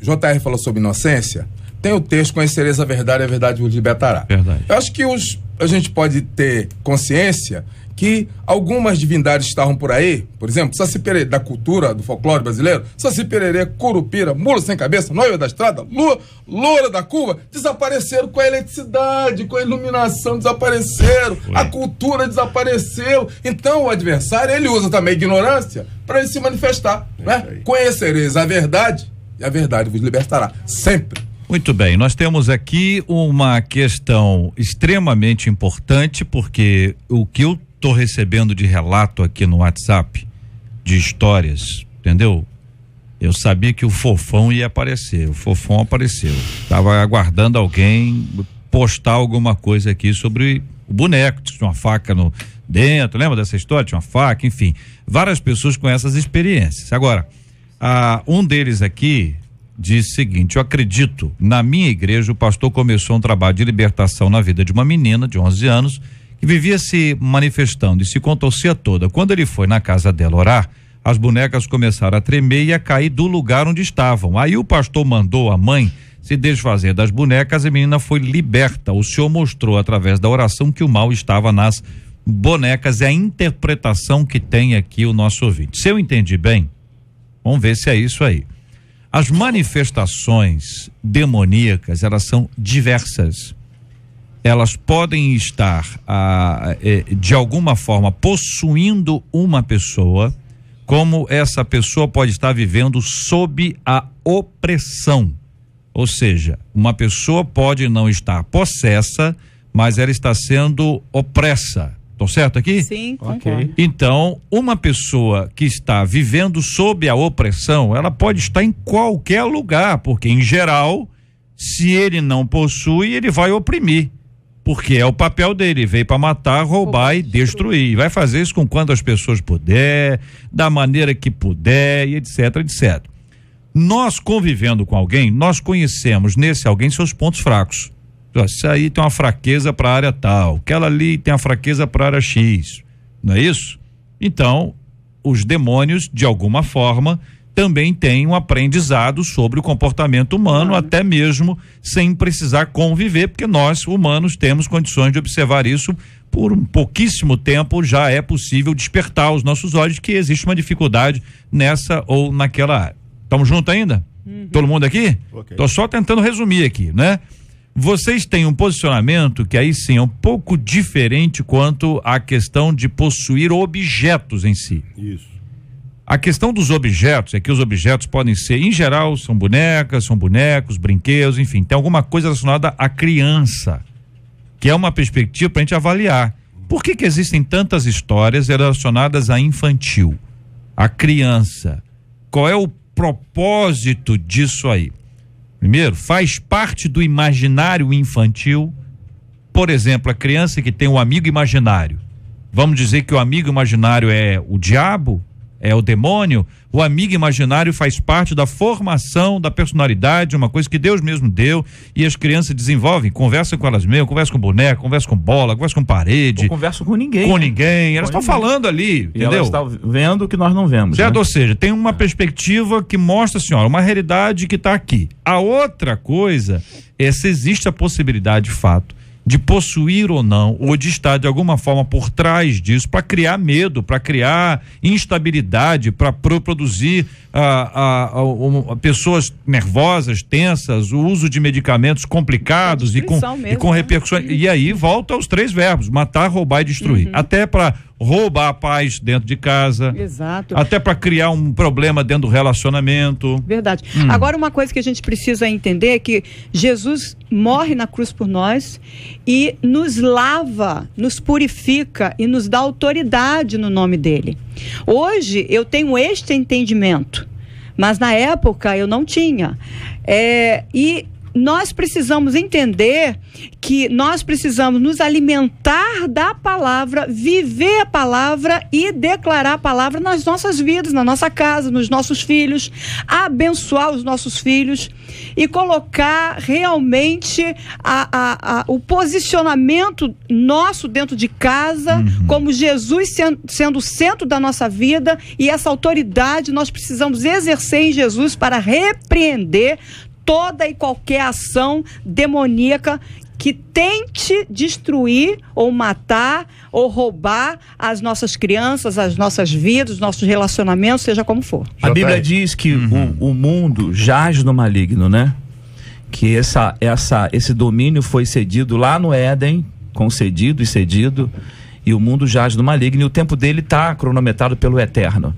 JR falou sobre inocência. Tem o texto, conhecereis a verdade vos libertará. Verdade. Eu acho que a gente pode ter consciência que algumas divindades estavam por aí, por exemplo, Saci Pererê, da cultura, do folclore brasileiro, Saci Pererê, Curupira, Mula Sem Cabeça, Noiva da Estrada, Loura da Curva, desapareceram com a eletricidade, com a iluminação, desapareceram, a cultura desapareceu. Então o adversário, ele usa também a ignorância para ele se manifestar, né? Conhecereis a verdade e a verdade vos libertará, sempre. Muito bem, nós temos aqui uma questão extremamente importante, porque o que eu estou recebendo de relato aqui no WhatsApp, de histórias, entendeu? Eu sabia que o Fofão ia aparecer, o Fofão apareceu. Estava aguardando alguém postar alguma coisa aqui sobre o boneco, tinha uma faca dentro, lembra dessa história? Tinha uma faca, enfim. Várias pessoas com essas experiências. Agora, um deles aqui diz o seguinte: eu acredito, na minha igreja o pastor começou um trabalho de libertação na vida de uma menina de 11 anos que vivia se manifestando e se contorcia toda. Quando ele foi na casa dela orar, as bonecas começaram a tremer e a cair do lugar onde estavam. Aí o pastor mandou a mãe se desfazer das bonecas e a menina foi liberta. O senhor mostrou através da oração que o mal estava nas bonecas. É a interpretação que tem aqui o nosso ouvinte. Se eu entendi bem, vamos ver se é isso aí. As manifestações demoníacas, elas são diversas. Elas podem estar de alguma forma possuindo uma pessoa, como essa pessoa pode estar vivendo sob a opressão. Ou seja, uma pessoa pode não estar possessa, mas ela está sendo opressa. Tô certo aqui? Sim, concordo. Então, uma pessoa que está vivendo sob a opressão, ela pode estar em qualquer lugar, porque em geral, se ele não possui, ele vai oprimir. Porque é o papel dele, veio para matar, roubar e destruir. E vai fazer isso com quantas pessoas puder, da maneira que puder, e etc, etc. Nós convivendo com alguém, nós conhecemos nesse alguém seus pontos fracos. Isso aí tem uma fraqueza para a área tal, aquela ali tem uma fraqueza para a área X, não é isso? Então, os demônios, de alguma forma, também têm um aprendizado sobre o comportamento humano, até mesmo sem precisar conviver, porque nós, humanos, temos condições de observar isso. Por um pouquíssimo tempo já é possível despertar os nossos olhos que existe uma dificuldade nessa ou naquela área. Estamos juntos ainda? Todo mundo aqui? Ok. Tô só tentando resumir aqui, né? Vocês têm um posicionamento que aí sim é um pouco diferente quanto à questão de possuir objetos em si. Isso. A questão dos objetos é que os objetos podem ser, em geral, são bonecas, são bonecos, brinquedos, enfim, tem alguma coisa relacionada à criança, que é uma perspectiva para a gente avaliar. Por que existem tantas histórias relacionadas a infantil, a criança? Qual é o propósito disso aí? Primeiro, faz parte do imaginário infantil. Por exemplo, a criança que tem um amigo imaginário. Vamos dizer que o amigo imaginário é o diabo? É o demônio? O amigo imaginário faz parte da formação da personalidade, uma coisa que Deus mesmo deu, e as crianças desenvolvem, conversam com elas mesmas, conversam com boneca, conversam com bola, conversam com parede. Não conversam com ninguém. Com ninguém. Elas estão falando ali, E entendeu? elas estão vendo o que nós não vemos. Certo? Né? Ou seja, tem uma perspectiva que mostra, senhora, uma realidade que está aqui. A outra coisa é se existe a possibilidade, de fato, de possuir ou não, ou de estar de alguma forma por trás disso, para criar medo, para criar instabilidade, para produzir pessoas nervosas, tensas, o uso de medicamentos complicados e com repercussões. E aí volta aos 3 verbos: matar, roubar e destruir. Até para roubar a paz dentro de casa. Exato. Até para criar um problema dentro do relacionamento. Verdade. Agora, uma coisa que a gente precisa entender é que Jesus morre na cruz por nós e nos lava, nos purifica e nos dá autoridade no nome dele. Hoje eu tenho este entendimento, mas na época eu não tinha. E nós precisamos entender que nós precisamos nos alimentar da palavra, viver a palavra e declarar a palavra nas nossas vidas, na nossa casa, nos nossos filhos, abençoar os nossos filhos e colocar realmente o posicionamento nosso dentro de casa, como Jesus sendo o centro da nossa vida, e essa autoridade nós precisamos exercer em Jesus para repreender toda e qualquer ação demoníaca que tente destruir ou matar ou roubar as nossas crianças, as nossas vidas, os nossos relacionamentos, seja como for. A Bíblia diz que o mundo jaz no maligno, né? Que esse domínio foi cedido lá no Éden, concedido e cedido, e o mundo jaz no maligno, e o tempo dele está cronometrado pelo Eterno.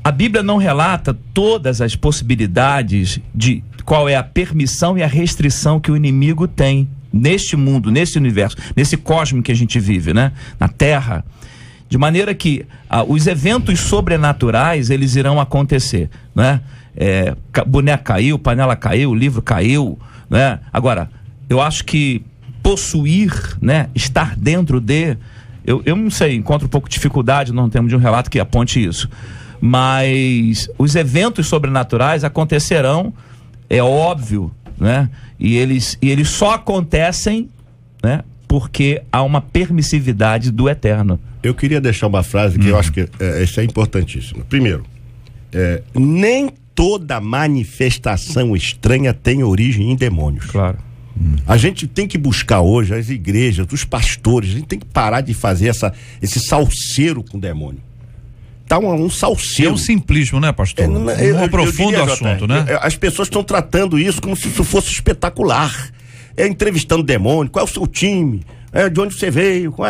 A Bíblia não relata todas as possibilidades de qual é a permissão e a restrição que o inimigo tem neste mundo, nesse universo, nesse cosmo que a gente vive, né? Na Terra. De maneira que os eventos sobrenaturais, eles irão acontecer, né? Boneca caiu, panela caiu, livro caiu, né? Agora, eu acho que possuir, né? Estar dentro de... Eu não sei, encontro um pouco de dificuldade, não temos de um relato que aponte isso. mas os eventos sobrenaturais acontecerão, é óbvio, né? E eles só acontecem, né? Porque há uma permissividade do eterno. Eu queria deixar uma frase que eu acho que isso é importantíssimo. Primeiro, nem toda manifestação estranha tem origem em demônios. Claro. A gente tem que buscar hoje, as igrejas, os pastores, a gente tem que parar de fazer esse salseiro com o demônio. Tá um salseiro. É um simplismo, né, pastor? Um profundo assunto, né? As pessoas estão tratando isso como se isso fosse espetacular. Entrevistando demônio, qual é o seu time? De onde você veio? Qual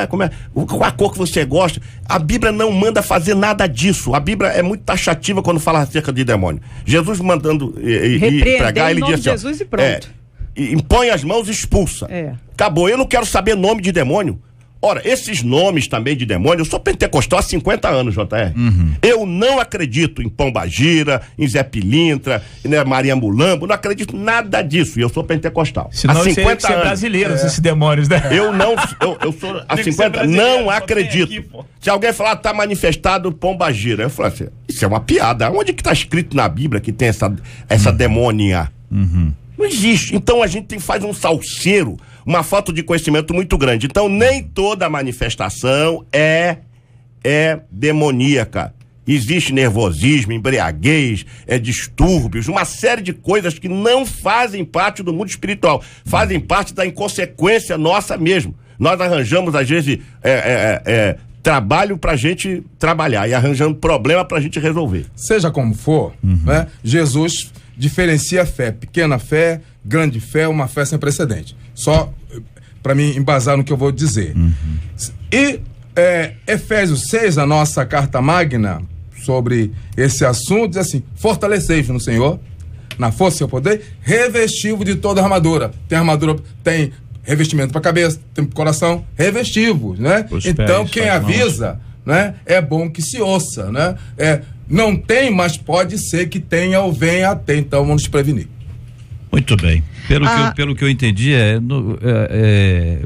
a cor que você gosta? A Bíblia não manda fazer nada disso. A Bíblia é muito taxativa quando fala acerca de demônio. Jesus mandando ir pregar, ele diz assim: Jesus e pronto. Impõe as mãos e expulsa. Acabou. Eu não quero saber nome de demônio. Ora, esses nomes também de demônio, eu sou pentecostal há 50 anos, JR. Eu não acredito em Pombagira, em Zé Pilintra, né, Maria Mulambo, não acredito nada disso, e eu sou pentecostal. Senão há 50 anos. Brasileiro, esses demônios, né? Eu sou há 50 anos, não acredito. Aqui, se alguém falar, tá manifestado Pombagira, eu falo assim, isso é uma piada. Onde que tá escrito na Bíblia que tem essa demônia? Não existe. Então a gente faz um salseiro, uma falta de conhecimento muito grande. Então nem toda manifestação é demoníaca. Existe nervosismo, embriaguez, distúrbios, uma série de coisas que não fazem parte do mundo espiritual, fazem parte da inconsequência nossa mesmo. Nós arranjamos, às vezes, trabalho pra gente trabalhar e arranjando problema pra gente resolver. Seja como for, né, Jesus diferencia a fé, pequena fé, grande fé, uma fé sem precedente. Só para mim embasar no que eu vou dizer. E Efésios 6, a nossa carta magna sobre esse assunto, diz assim: fortalecei-vos no Senhor, na força do seu poder, revesti-vos de toda a armadura. Tem armadura, tem revestimento para a cabeça, tem para o coração, revesti-vos, né? Então quem avisa, né, é bom que se ouça, né? Não tem, mas pode ser que tenha ou venha a ter, então vamos nos prevenir. Muito bem. Pelo que eu entendi,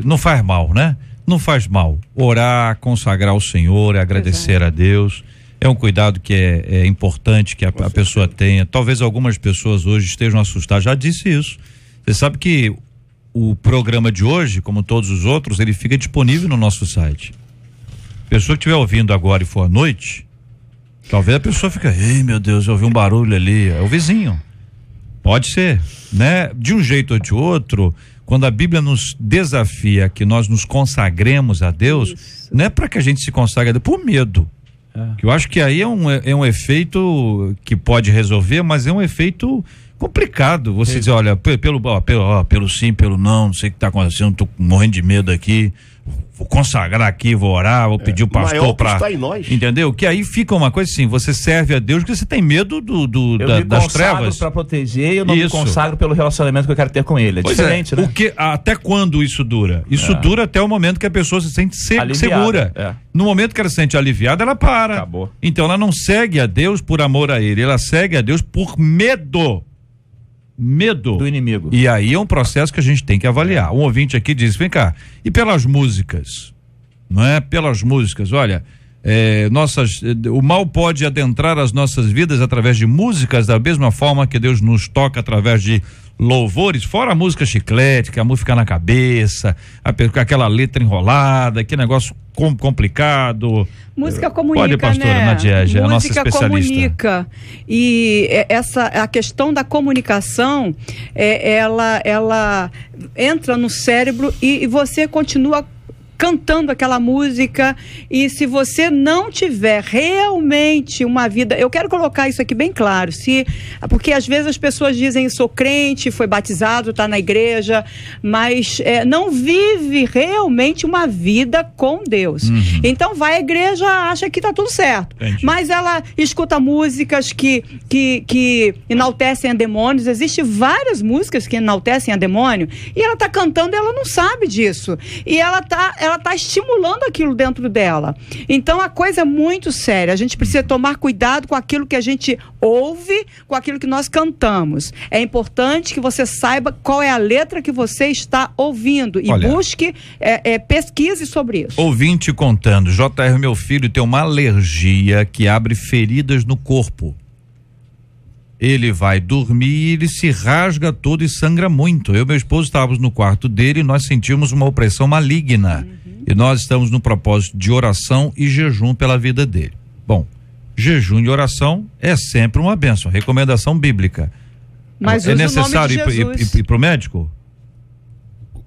não faz mal, né? Não faz mal. Orar, consagrar ao Senhor, agradecer a Deus. É um cuidado que é importante que a pessoa tenha. Talvez algumas pessoas hoje estejam assustadas. Já disse isso. Você sabe que o programa de hoje, como todos os outros, ele fica disponível no nosso site. Pessoa que estiver ouvindo agora e for à noite, talvez a pessoa fique, ei, meu Deus, eu ouvi um barulho ali, é o vizinho. Pode ser, né? De um jeito ou de outro, quando a Bíblia nos desafia que nós nos consagremos a Deus, não é para que a gente se consagre a Deus por medo. Que eu acho que aí é um efeito que pode resolver, mas é um efeito complicado. Você dizer, olha, pelo sim, pelo não sei o que está acontecendo, tô morrendo de medo aqui. Vou consagrar aqui, vou orar, vou pedir o pastor para, entendeu? Que aí fica uma coisa assim, você serve a Deus porque você tem medo das trevas. Eu me consagro para proteger, eu não me consagro pelo relacionamento que eu quero ter com ele. É diferente, né? Até quando isso dura? Isso dura até o momento que a pessoa se sente segura. No momento que ela se sente aliviada, ela para. Acabou. Então ela não segue a Deus por amor a ele, ela segue a Deus por medo do inimigo. E aí é um processo que a gente tem que avaliar. Um ouvinte aqui diz, vem cá, e pelas músicas? Não é? Pelas músicas, olha, o mal pode adentrar as nossas vidas através de músicas, da mesma forma que Deus nos toca através de louvores, fora a música chiclete, que a música fica na cabeça, aquela letra enrolada, que negócio complicado. Música comunica, pode, pastora, né? Nadiege, é a nossa especialista. Música comunica. E a questão da comunicação, ela entra no cérebro e você continua cantando aquela música, e se você não tiver realmente uma vida, eu quero colocar isso aqui bem claro, porque às vezes as pessoas dizem, sou crente, foi batizado, está na igreja, mas não vive realmente uma vida com Deus. Então vai à igreja, acha que está tudo certo. Entendi. Mas ela escuta músicas que enaltecem a demônios. Existem várias músicas que enaltecem a demônio, e ela está cantando e ela não sabe disso, e ela ela está estimulando aquilo dentro dela. Então a coisa é muito séria. A gente precisa tomar cuidado com aquilo que a gente ouve, com aquilo que nós cantamos. É importante que você saiba qual é a letra que você está ouvindo e busque, pesquise sobre isso. Ouvinte contando, JR, meu filho tem uma alergia que abre feridas no corpo. Ele vai dormir, ele se rasga todo e sangra muito. Eu e meu esposo estávamos no quarto dele e nós sentimos uma opressão maligna. E nós estamos no propósito de oração e jejum pela vida dele. Bom, jejum e oração é sempre uma bênção, recomendação bíblica. Mas é necessário ir pro médico?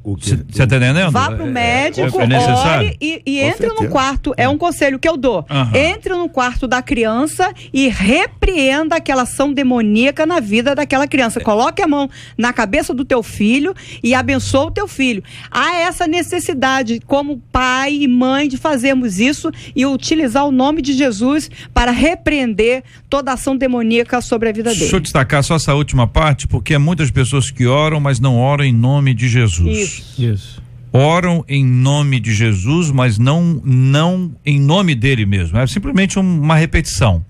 Você está entendendo? Vá pro médico, ore e entre no quarto. É um conselho que eu dou. Entre no quarto da criança e repreenda aquela ação demoníaca na vida daquela criança. Coloque a mão na cabeça do teu filho e abençoe o teu filho. Há essa necessidade, como pai e mãe, de fazermos isso e utilizar o nome de Jesus para repreender toda ação demoníaca sobre a vida dele. Deixa eu destacar só essa última parte, porque há muitas pessoas que oram, mas não oram em nome de Jesus. Isso. Oram em nome de Jesus, mas não em nome dele mesmo. É simplesmente uma repetição.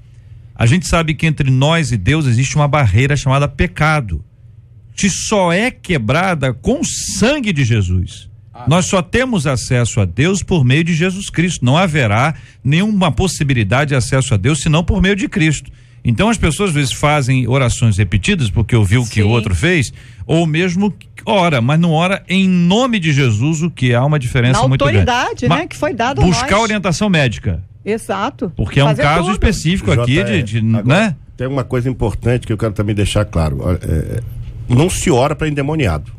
A gente sabe que entre nós e Deus existe uma barreira chamada pecado, que só é quebrada com o sangue de Jesus. Nós só temos acesso a Deus por meio de Jesus Cristo. Não haverá nenhuma possibilidade de acesso a Deus senão por meio de Cristo. Então as pessoas às vezes fazem orações repetidas porque ouviu o que o outro fez, ou mesmo ora, mas não ora em nome de Jesus, o que há uma diferença muito grande. Na autoridade, né, que foi dada a nós. Buscar orientação médica. Exato. Porque é um caso específico aqui agora, né? Tem uma coisa importante que eu quero também deixar claro. Não se ora para endemoniado.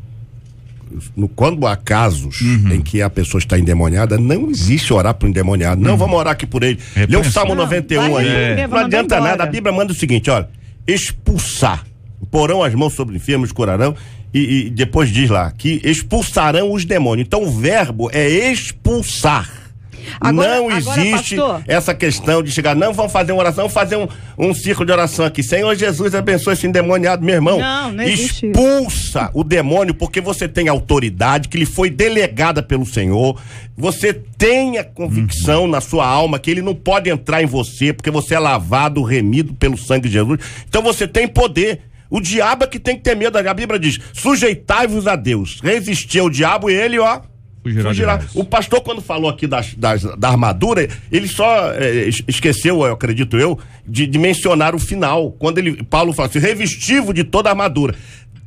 Quando há casos em que a pessoa está endemoniada, não existe orar para o endemoniado. Não, vamos orar aqui por ele. Lê o Salmo 91 aí. Não adianta nada. A Bíblia manda o seguinte, olha, expulsar. Porão as mãos sobre enfermos, curarão. E depois diz lá que expulsarão os demônios. Então o verbo é expulsar. Não existe essa questão de chegar, não, vamos fazer uma oração, vamos fazer um círculo de oração aqui. Senhor Jesus, abençoe esse endemoniado, meu irmão. Não existe. Expulsa o demônio, porque você tem autoridade que lhe foi delegada pelo Senhor. Você tem a convicção na sua alma que ele não pode entrar em você, porque você é lavado, remido pelo sangue de Jesus. Então você tem poder. O diabo é que tem que ter medo. A Bíblia diz, sujeitai-vos a Deus, resistir ao diabo e ele, fugirá. O pastor, quando falou aqui da armadura, ele só esqueceu, eu acredito de mencionar o final, quando Paulo fala assim, revestivo de toda a armadura.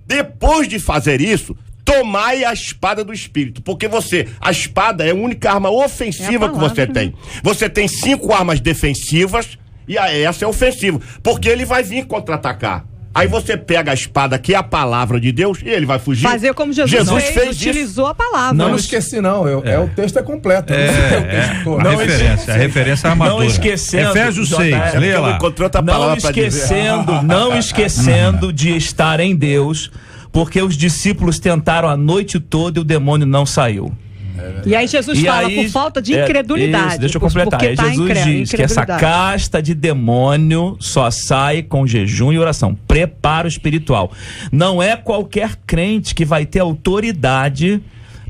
Depois de fazer isso, tomai a espada do Espírito, porque a espada é a única arma ofensiva que você tem. Você tem 5 armas defensivas e essa é ofensiva, porque ele vai vir contra-atacar. Aí você pega a espada, que é a palavra de Deus, e ele vai fugir. Fazer como Jesus fez, utilizou a palavra. Não esqueci, não. O texto é completo. A referência à armadura. Não esquecendo. Efésios 6, leia lá. Não esquecendo de estar em Deus, porque os discípulos tentaram a noite toda e o demônio não saiu. E aí Jesus fala por falta de incredulidade. Isso, deixa eu completar. Aí Jesus diz que essa casta de demônio só sai com jejum e oração. Preparo espiritual. Não é qualquer crente que vai ter autoridade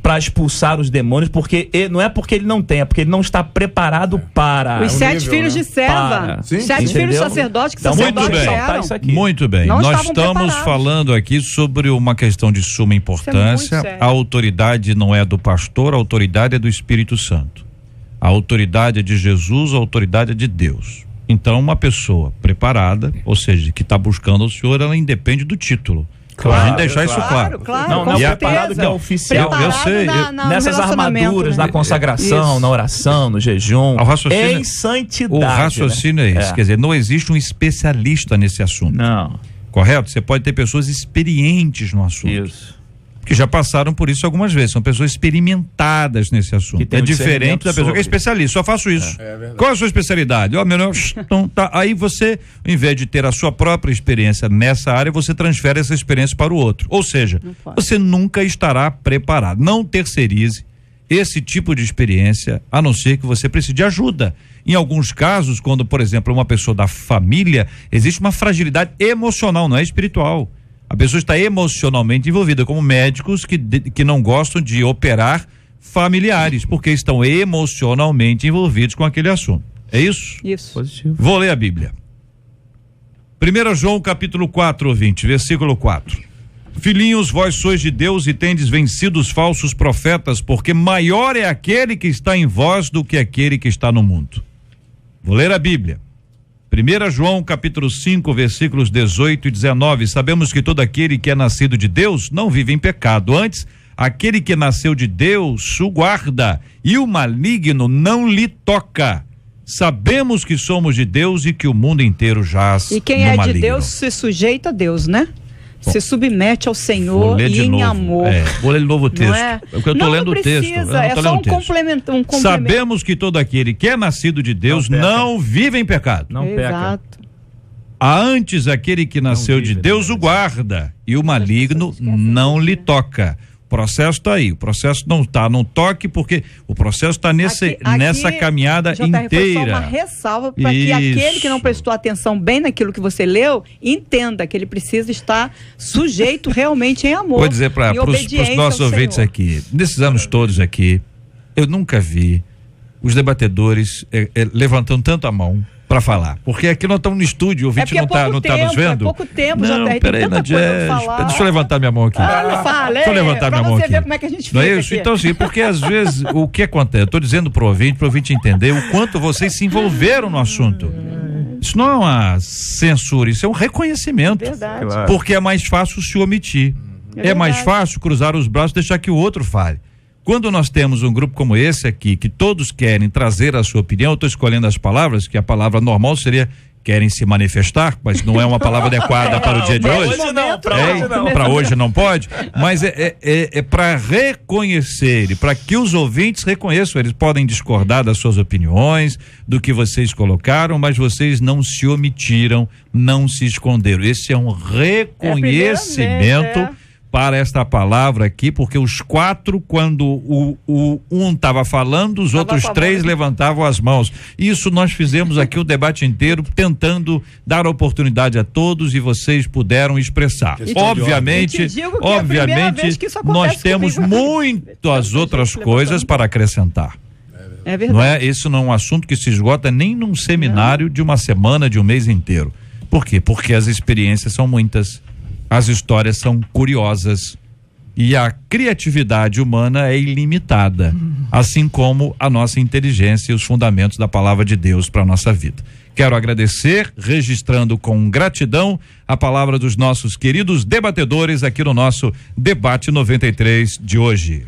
para expulsar os demônios, porque não é porque ele não tem, é porque ele não está preparado para. Os 7 filhos de Seva, 7 filhos de sacerdote que sacerdotes eram. Muito bem. Nós estamos falando aqui sobre uma questão de suma importância. A autoridade não é do pastor, a autoridade é do Espírito Santo. A autoridade é de Jesus, a autoridade é de Deus. Então, uma pessoa preparada, ou seja, que está buscando o Senhor, ela independe do título. Claro, a gente deixar isso claro. Não preparado que é oficial. Eu sei. Nessas armaduras, na consagração, na oração, no jejum, em santidade. O raciocínio é esse. Quer dizer, não existe um especialista nesse assunto. Não. Correto? Você pode ter pessoas experientes no assunto. Isso. Que já passaram por isso algumas vezes. São pessoas experimentadas nesse assunto. É diferente da pessoa que é especialista. Só faço isso. Qual é a sua especialidade? Então, tá. Aí você, ao invés de ter a sua própria experiência nessa área, você transfere essa experiência para o outro. Ou seja, você nunca estará preparado. Não terceirize esse tipo de experiência, a não ser que você precise de ajuda. Em alguns casos, quando, por exemplo, uma pessoa da família, existe uma fragilidade emocional, não é espiritual. A pessoa está emocionalmente envolvida, como médicos que não gostam de operar familiares, porque estão emocionalmente envolvidos com aquele assunto. É isso? Isso. Positivo. Vou ler a Bíblia. 1 João capítulo 4, ouvinte, versículo 4. Filhinhos, vós sois de Deus e tendes vencido os falsos profetas, porque maior é aquele que está em vós do que aquele que está no mundo. Vou ler a Bíblia. 1 João capítulo 5, versículos 18 e 19. Sabemos que todo aquele que é nascido de Deus não vive em pecado. Antes, aquele que nasceu de Deus o guarda, e o maligno não lhe toca. Sabemos que somos de Deus e que o mundo inteiro jaz no maligno. E quem é de Deus se sujeita a Deus, né? Se submete ao Senhor e em amor. Vou ler de novo o texto. Não é? Porque eu estou lendo o texto. É só um complemento. Sabemos que todo aquele que é nascido de Deus não vive em pecado. Não peca. Exato. Antes, aquele que nasceu de Deus o guarda, e o maligno não lhe toca. O processo está aí, o processo não está, não toque, porque o processo está nessa caminhada inteira. Foi só uma ressalva para que aquele que não prestou atenção bem naquilo que você leu, entenda que ele precisa estar sujeito realmente em amor. Vou dizer para os nossos ouvintes aqui, nesses anos todos aqui, eu nunca vi os debatedores levantando tanto a mão para falar, porque aqui nós estamos no estúdio, o ouvinte não está nos vendo. É pouco tempo, não, peraí, Nadia, deixa eu levantar minha mão aqui. Deixa eu levantar minha mão aqui. Ver como é que a gente fica. Não é isso? Aqui. Então, sim, porque às vezes o que acontece, eu estou dizendo para o ouvinte entender o quanto vocês se envolveram no assunto. Isso não é uma censura, isso é um reconhecimento. Verdade. Claro. Porque é mais fácil se omitir. É mais fácil cruzar os braços e deixar que o outro fale. Quando nós temos um grupo como esse aqui, que todos querem trazer a sua opinião, eu estou escolhendo as palavras, que a palavra normal seria querem se manifestar, mas não é uma palavra adequada para o dia de hoje. Para hoje não pode, mas é para reconhecer e para que os ouvintes reconheçam. Eles podem discordar das suas opiniões, do que vocês colocaram, mas vocês não se omitiram, não se esconderam. Esse é um reconhecimento para esta palavra aqui, porque os quatro, quando um estava falando, os outros três levantavam as mãos. Isso nós fizemos aqui o debate inteiro, tentando dar oportunidade a todos, e vocês puderam expressar. Obviamente, nós temos muitas outras coisas para acrescentar. É verdade. Não é? Esse não é um assunto que se esgota nem num seminário de uma semana, de um mês inteiro. Por quê? Porque as experiências são muitas. As histórias são curiosas e a criatividade humana é ilimitada, assim como a nossa inteligência e os fundamentos da palavra de Deus para a nossa vida. Quero agradecer, registrando com gratidão a palavra dos nossos queridos debatedores aqui no nosso Debate 93 de hoje.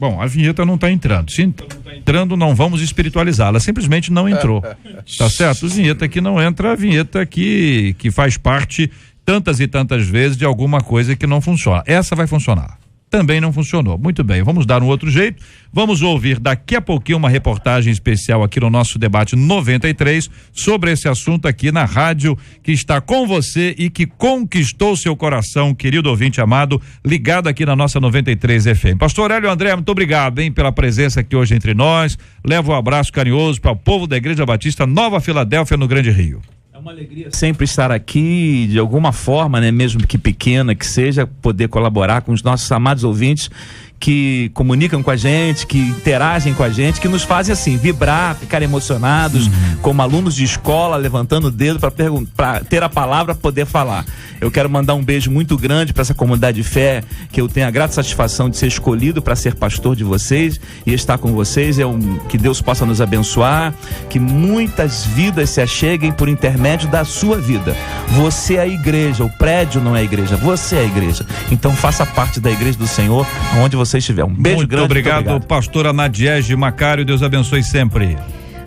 Bom, a vinheta não está entrando. Se não está entrando, não vamos espiritualizá-la. Simplesmente não entrou. Tá certo? A vinheta que não entra, a vinheta que faz parte tantas e tantas vezes de alguma coisa que não funciona. Essa vai funcionar. Também não funcionou. Muito bem, vamos dar um outro jeito. Vamos ouvir daqui a pouquinho uma reportagem especial aqui no nosso Debate 93 sobre esse assunto aqui na rádio que está com você e que conquistou seu coração, querido ouvinte amado, ligado aqui na nossa 93 FM. Pastor Hélio André, muito obrigado, hein, pela presença aqui hoje entre nós. Levo um abraço carinhoso para o povo da Igreja Batista Nova Filadélfia, no Grande Rio. É uma alegria sempre estar aqui, de alguma forma, né, mesmo que pequena que seja, poder colaborar com os nossos amados ouvintes que comunicam com a gente, que interagem com a gente, que nos fazem assim, vibrar, ficar emocionados, como alunos de escola, levantando o dedo para ter a palavra, poder falar. Eu quero mandar um beijo muito grande para essa comunidade de fé, que eu tenho a grata satisfação de ser escolhido para ser pastor de vocês e estar com vocês. Que Deus possa nos abençoar, que muitas vidas se acheguem por intermédio da sua vida. Você é a igreja, o prédio não é a igreja, você é a igreja. Então faça parte da igreja do Senhor, onde você estiver. Um beijo grande. Muito obrigado, pastora Nadiege Macário, Deus abençoe sempre.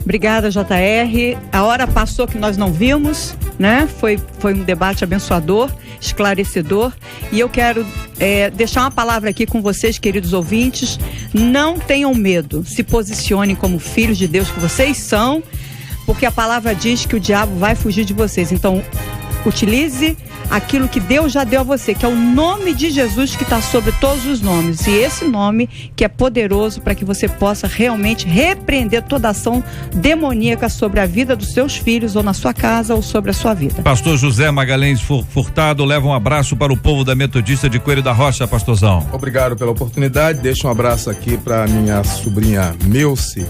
Obrigada, JR. A hora passou que nós não vimos, né? Foi um debate abençoador, esclarecedor, e eu quero deixar uma palavra aqui com vocês, queridos ouvintes. Não tenham medo, se posicionem como filhos de Deus que vocês são, porque a palavra diz que o diabo vai fugir de vocês. Então, utilize aquilo que Deus já deu a você, que é o nome de Jesus, que está sobre todos os nomes. E esse nome que é poderoso para que você possa realmente repreender toda ação demoníaca sobre a vida dos seus filhos, ou na sua casa, ou sobre a sua vida. Pastor José Magalhães Furtado, leva um abraço para o povo da Metodista de Coelho da Rocha, pastorzão. Obrigado pela oportunidade. Deixa um abraço aqui para minha sobrinha Milce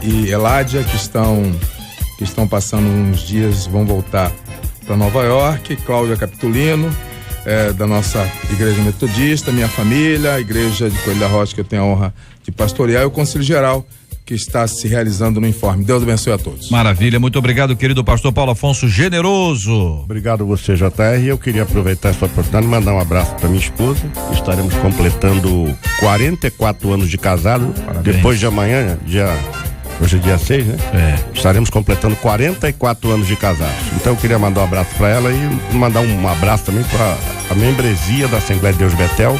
e Eládia, que estão passando uns dias, vão voltar para Nova York. Cláudia Capitulino, da nossa igreja metodista, minha família, a igreja de Coelho da Rocha, que eu tenho a honra de pastorear, e o Conselho Geral, que está se realizando no Informe. Deus abençoe a todos. Maravilha, muito obrigado, querido pastor Paulo Afonso Generoso. Obrigado você, JR. Eu queria aproveitar essa oportunidade e mandar um abraço para minha esposa. Estaremos completando 44 anos de casado. Parabéns. Depois de amanhã, hoje é dia 6, né? Estaremos completando 44 anos de casados. Então eu queria mandar um abraço para ela e mandar um abraço também para a membresia da Assembleia de Deus Betel.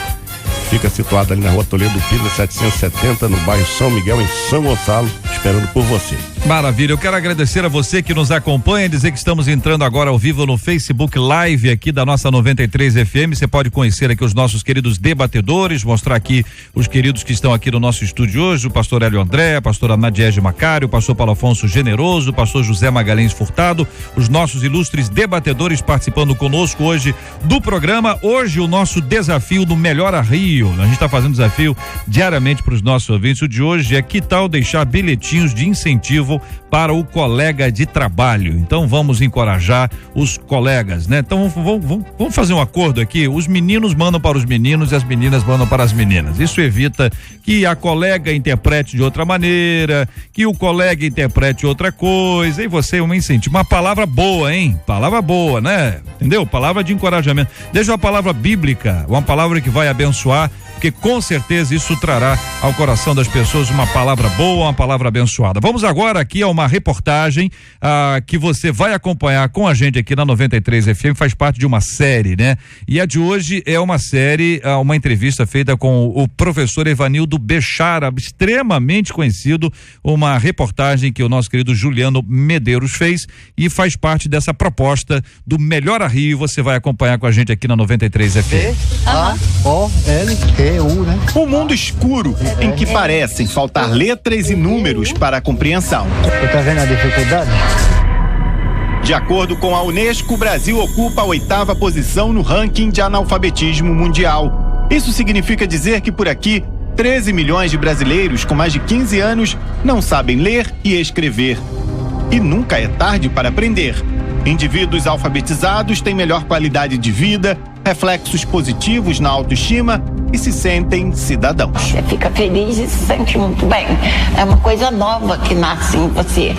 Fica situado ali na Rua Toledo Pires, 770, no bairro São Miguel, em São Gonçalo, esperando por você. Maravilha, eu quero agradecer a você que nos acompanha, dizer que estamos entrando agora ao vivo no Facebook Live aqui da nossa 93 FM. Você pode conhecer aqui os nossos queridos debatedores, mostrar aqui os queridos que estão aqui no nosso estúdio hoje, o pastor Hélio André, a pastora Nadiege Macário, o pastor Paulo Afonso Generoso, o pastor José Magalhães Furtado, os nossos ilustres debatedores participando conosco hoje do programa. Hoje o nosso desafio do Melhora Rio. A gente está fazendo desafio diariamente para os nossos ouvintes. O de hoje é: que tal deixar bilhetinhos de incentivo para o colega de trabalho? Então vamos encorajar os colegas, né? Então vamos fazer um acordo aqui. Os meninos mandam para os meninos e as meninas mandam para as meninas. Isso evita que a colega interprete de outra maneira, que o colega interprete outra coisa, e você um incentivo. Uma palavra boa, hein? Palavra boa, né? Entendeu? Palavra de encorajamento. Deixa uma palavra bíblica, uma palavra que vai abençoar, porque com certeza isso trará ao coração das pessoas uma palavra boa, uma palavra abençoada. Vamos agora aqui a uma reportagem que você vai acompanhar com a gente aqui na 93 FM, faz parte de uma série, né? E a de hoje é uma série, uma entrevista feita com o professor Evanildo Bechara, extremamente conhecido, uma reportagem que o nosso querido Juliano Medeiros fez e faz parte dessa proposta do Melhora Rio. Você vai acompanhar com a gente aqui na 93 FM. B-A-O-L-T-U, né? Um mundo escuro em que parecem faltar letras e números para a compreensão. Você tá vendo a dificuldade? De acordo com a Unesco, o Brasil ocupa a 8ª posição no ranking de analfabetismo mundial. Isso significa dizer que por aqui, 13 milhões de brasileiros com mais de 15 anos não sabem ler e escrever. E nunca é tarde para aprender. Indivíduos alfabetizados têm melhor qualidade de vida, reflexos positivos na autoestima e se sentem cidadãos. Você fica feliz e se sente muito bem. É uma coisa nova que nasce em você.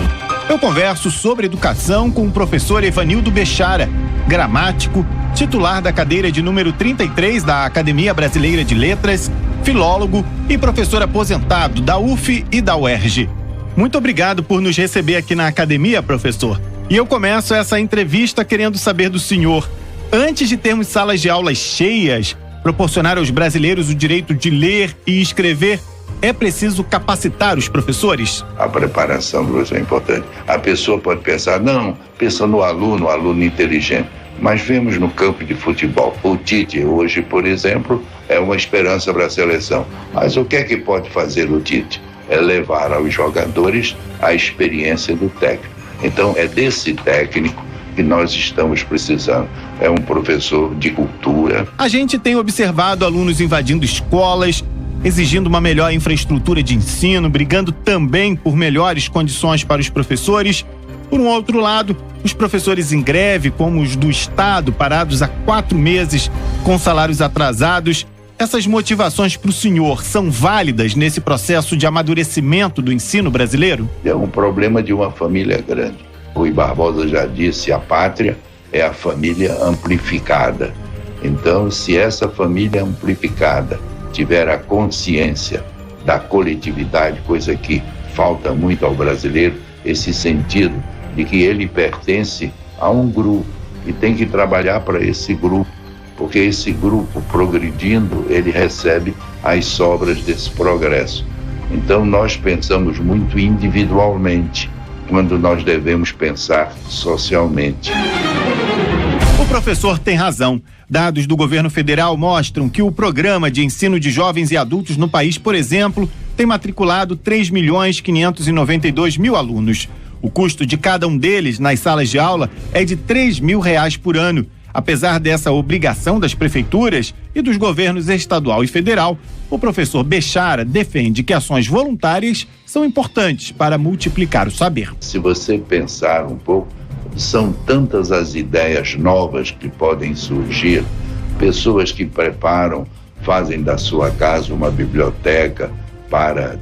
Eu converso sobre educação com o professor Evanildo Bechara, gramático, titular da cadeira de número 33 da Academia Brasileira de Letras, filólogo e professor aposentado da UF e da UERJ. Muito obrigado por nos receber aqui na academia, professor. E eu começo essa entrevista querendo saber do senhor: antes de termos salas de aulas cheias, proporcionar aos brasileiros o direito de ler e escrever, é preciso capacitar os professores? A preparação, professor, é importante. A pessoa pode pensar, não, pensa no aluno inteligente. Mas vemos no campo de futebol. O Tite hoje, por exemplo, é uma esperança para a seleção. Mas o que é que pode fazer o Tite? É levar aos jogadores a experiência do técnico. Então é desse técnico que nós estamos precisando. É um professor de cultura. A gente tem observado alunos invadindo escolas, exigindo uma melhor infraestrutura de ensino, brigando também por melhores condições para os professores. Por um outro lado, os professores em greve, como os do Estado, parados há 4 meses, com salários atrasados. Essas motivações para o senhor são válidas nesse processo de amadurecimento do ensino brasileiro? É um problema de uma família grande. Rui Barbosa já disse, a pátria é a família amplificada. Então, se essa família amplificada tiver a consciência da coletividade, coisa que falta muito ao brasileiro, esse sentido de que ele pertence a um grupo e tem que trabalhar para esse grupo, porque esse grupo progredindo, ele recebe as sobras desse progresso. Então nós pensamos muito individualmente, quando nós devemos pensar socialmente. O professor tem razão. Dados do governo federal mostram que o programa de ensino de jovens e adultos no país, por exemplo, tem matriculado 3.592.000 alunos. O custo de cada um deles nas salas de aula é de R$3.000 por ano. Apesar dessa obrigação das prefeituras e dos governos estadual e federal, o professor Bechara defende que ações voluntárias são importantes para multiplicar o saber. Se você pensar um pouco, são tantas as ideias novas que podem surgir, pessoas que preparam, fazem da sua casa uma biblioteca para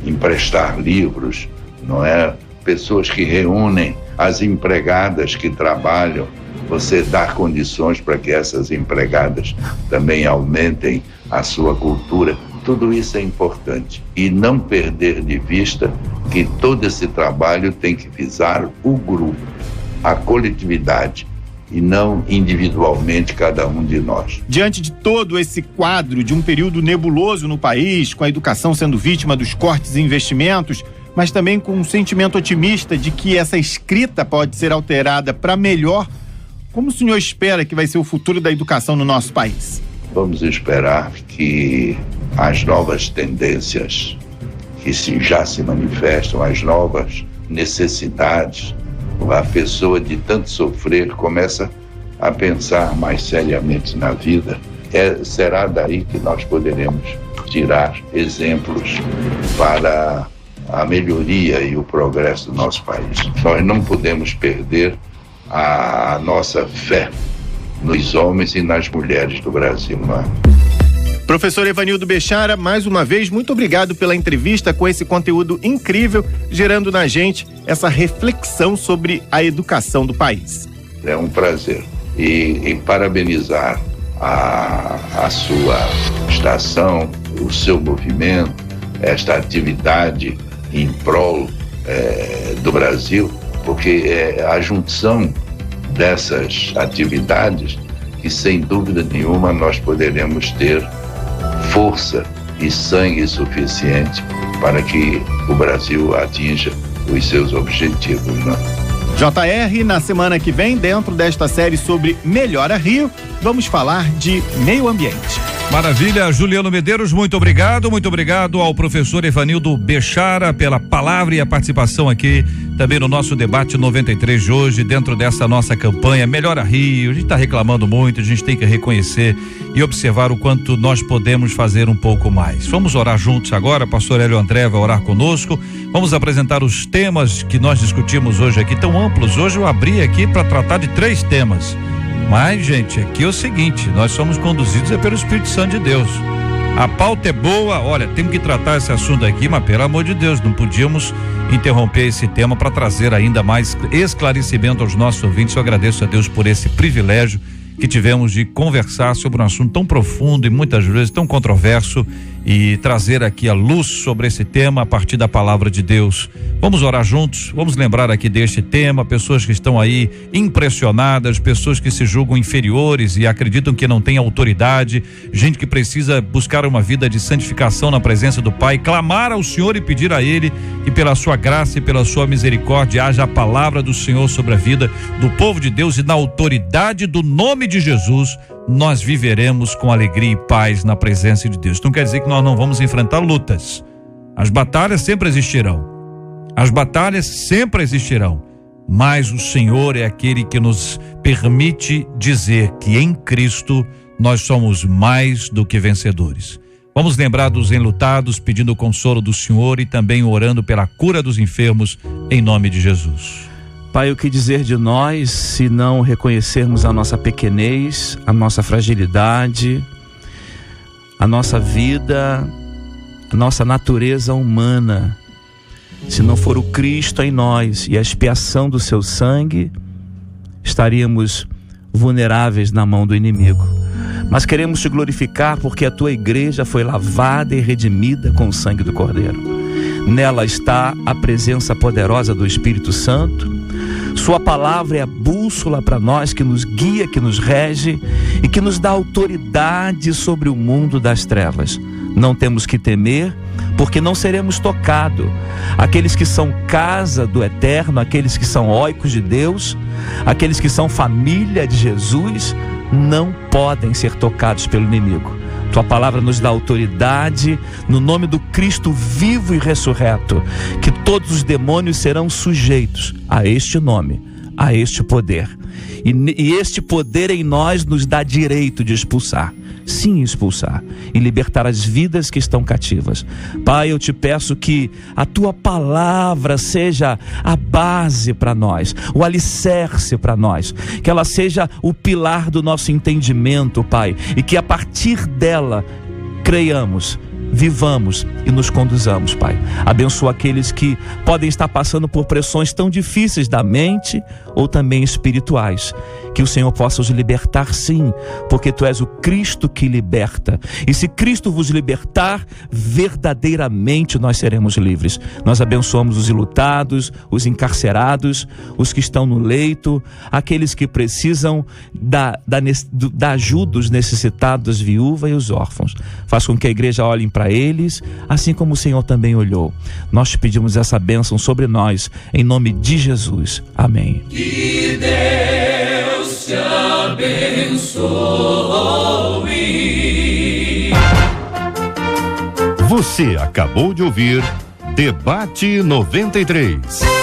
emprestar livros, não é? Pessoas que reúnem as empregadas que trabalham, você dar condições para que essas empregadas também aumentem a sua cultura. Tudo isso é importante. E não perder de vista que todo esse trabalho tem que visar o grupo, a coletividade, e não individualmente cada um de nós. Diante de todo esse quadro de um período nebuloso no país, com a educação sendo vítima dos cortes em investimentos, mas também com um sentimento otimista de que essa escrita pode ser alterada para melhor, como o senhor espera que vai ser o futuro da educação no nosso país? Vamos esperar que as novas tendências que já se manifestam, as novas necessidades, a pessoa de tanto sofrer começa a pensar mais seriamente na vida. Será daí que nós poderemos tirar exemplos para a melhoria e o progresso do nosso país. Nós não podemos perder a nossa fé nos homens e nas mulheres do Brasil, não é? Professor Evanildo Bechara, mais uma vez, muito obrigado pela entrevista com esse conteúdo incrível, gerando na gente essa reflexão sobre a educação do país. É um prazer. E parabenizar a sua estação, o seu movimento, esta atividade em prol do Brasil, porque é a junção dessas atividades que, sem dúvida nenhuma, nós poderemos ter força e sangue suficiente para que o Brasil atinja os seus objetivos, né? JR, na semana que vem, dentro desta série sobre Melhora Rio, vamos falar de meio ambiente. Maravilha, Juliano Medeiros, muito obrigado ao professor Evanildo Bechara pela palavra e a participação aqui também no nosso debate 93 de hoje, dentro dessa nossa campanha Melhora Rio. A gente está reclamando muito, a gente tem que reconhecer e observar o quanto nós podemos fazer um pouco mais. Vamos orar juntos agora, pastor Hélio André vai orar conosco, vamos apresentar os temas que nós discutimos hoje aqui, tão amplos. Hoje eu abri aqui para tratar de 3 temas. Mas, gente, aqui é o seguinte, nós somos conduzidos pelo Espírito Santo de Deus. A pauta é boa, olha, temos que tratar esse assunto aqui, mas pelo amor de Deus, não podíamos interromper esse tema para trazer ainda mais esclarecimento aos nossos ouvintes. Eu agradeço a Deus por esse privilégio que tivemos de conversar sobre um assunto tão profundo e muitas vezes tão controverso e trazer aqui a luz sobre esse tema a partir da palavra de Deus. Vamos orar juntos, vamos lembrar aqui deste tema, pessoas que estão aí impressionadas, pessoas que se julgam inferiores e acreditam que não têm autoridade, gente que precisa buscar uma vida de santificação na presença do Pai, clamar ao Senhor e pedir a Ele que pela sua graça e pela sua misericórdia haja a palavra do Senhor sobre a vida do povo de Deus, e na autoridade do nome de Jesus nós viveremos com alegria e paz na presença de Deus. Não quer dizer que nós não vamos enfrentar lutas. As batalhas sempre existirão. Mas o Senhor é aquele que nos permite dizer que em Cristo nós somos mais do que vencedores. Vamos lembrar dos enlutados, pedindo o consolo do Senhor e também orando pela cura dos enfermos, em nome de Jesus. Pai, o que dizer de nós se não reconhecermos a nossa pequenez, a nossa fragilidade, a nossa vida, a nossa natureza humana? Se não for o Cristo em nós e a expiação do seu sangue, estaríamos vulneráveis na mão do inimigo. Mas queremos te glorificar porque a tua igreja foi lavada e redimida com o sangue do Cordeiro. Nela está a presença poderosa do Espírito Santo. Sua palavra é a bússola para nós, que nos guia, que nos rege e que nos dá autoridade sobre o mundo das trevas. Não temos que temer, porque não seremos tocados. Aqueles que são casa do Eterno, aqueles que são oicos de Deus, aqueles que são família de Jesus, não podem ser tocados pelo inimigo. Tua palavra nos dá autoridade, no nome do Cristo vivo e ressurreto, que todos os demônios serão sujeitos a este nome, a este poder. E este poder em nós nos dá direito de expulsar. Sim, expulsar e libertar as vidas que estão cativas. Pai, eu te peço que a tua palavra seja a base para nós, o alicerce para nós, que ela seja o pilar do nosso entendimento, Pai, e que a partir dela creiamos, vivamos e nos conduzamos, Pai. Abençoa aqueles que podem estar passando por pressões tão difíceis da mente ou também espirituais. Que o Senhor possa os libertar, sim, porque Tu és o Cristo que liberta. E se Cristo vos libertar, verdadeiramente nós seremos livres. Nós abençoamos os enlutados, os encarcerados, os que estão no leito, aqueles que precisam da ajuda, os necessitados, as viúvas e os órfãos. Faz com que a igreja olhe para eles, assim como o Senhor também olhou. Nós te pedimos essa bênção sobre nós, em nome de Jesus. Amém. Que Deus te abençoe. Você acabou de ouvir Debate 93.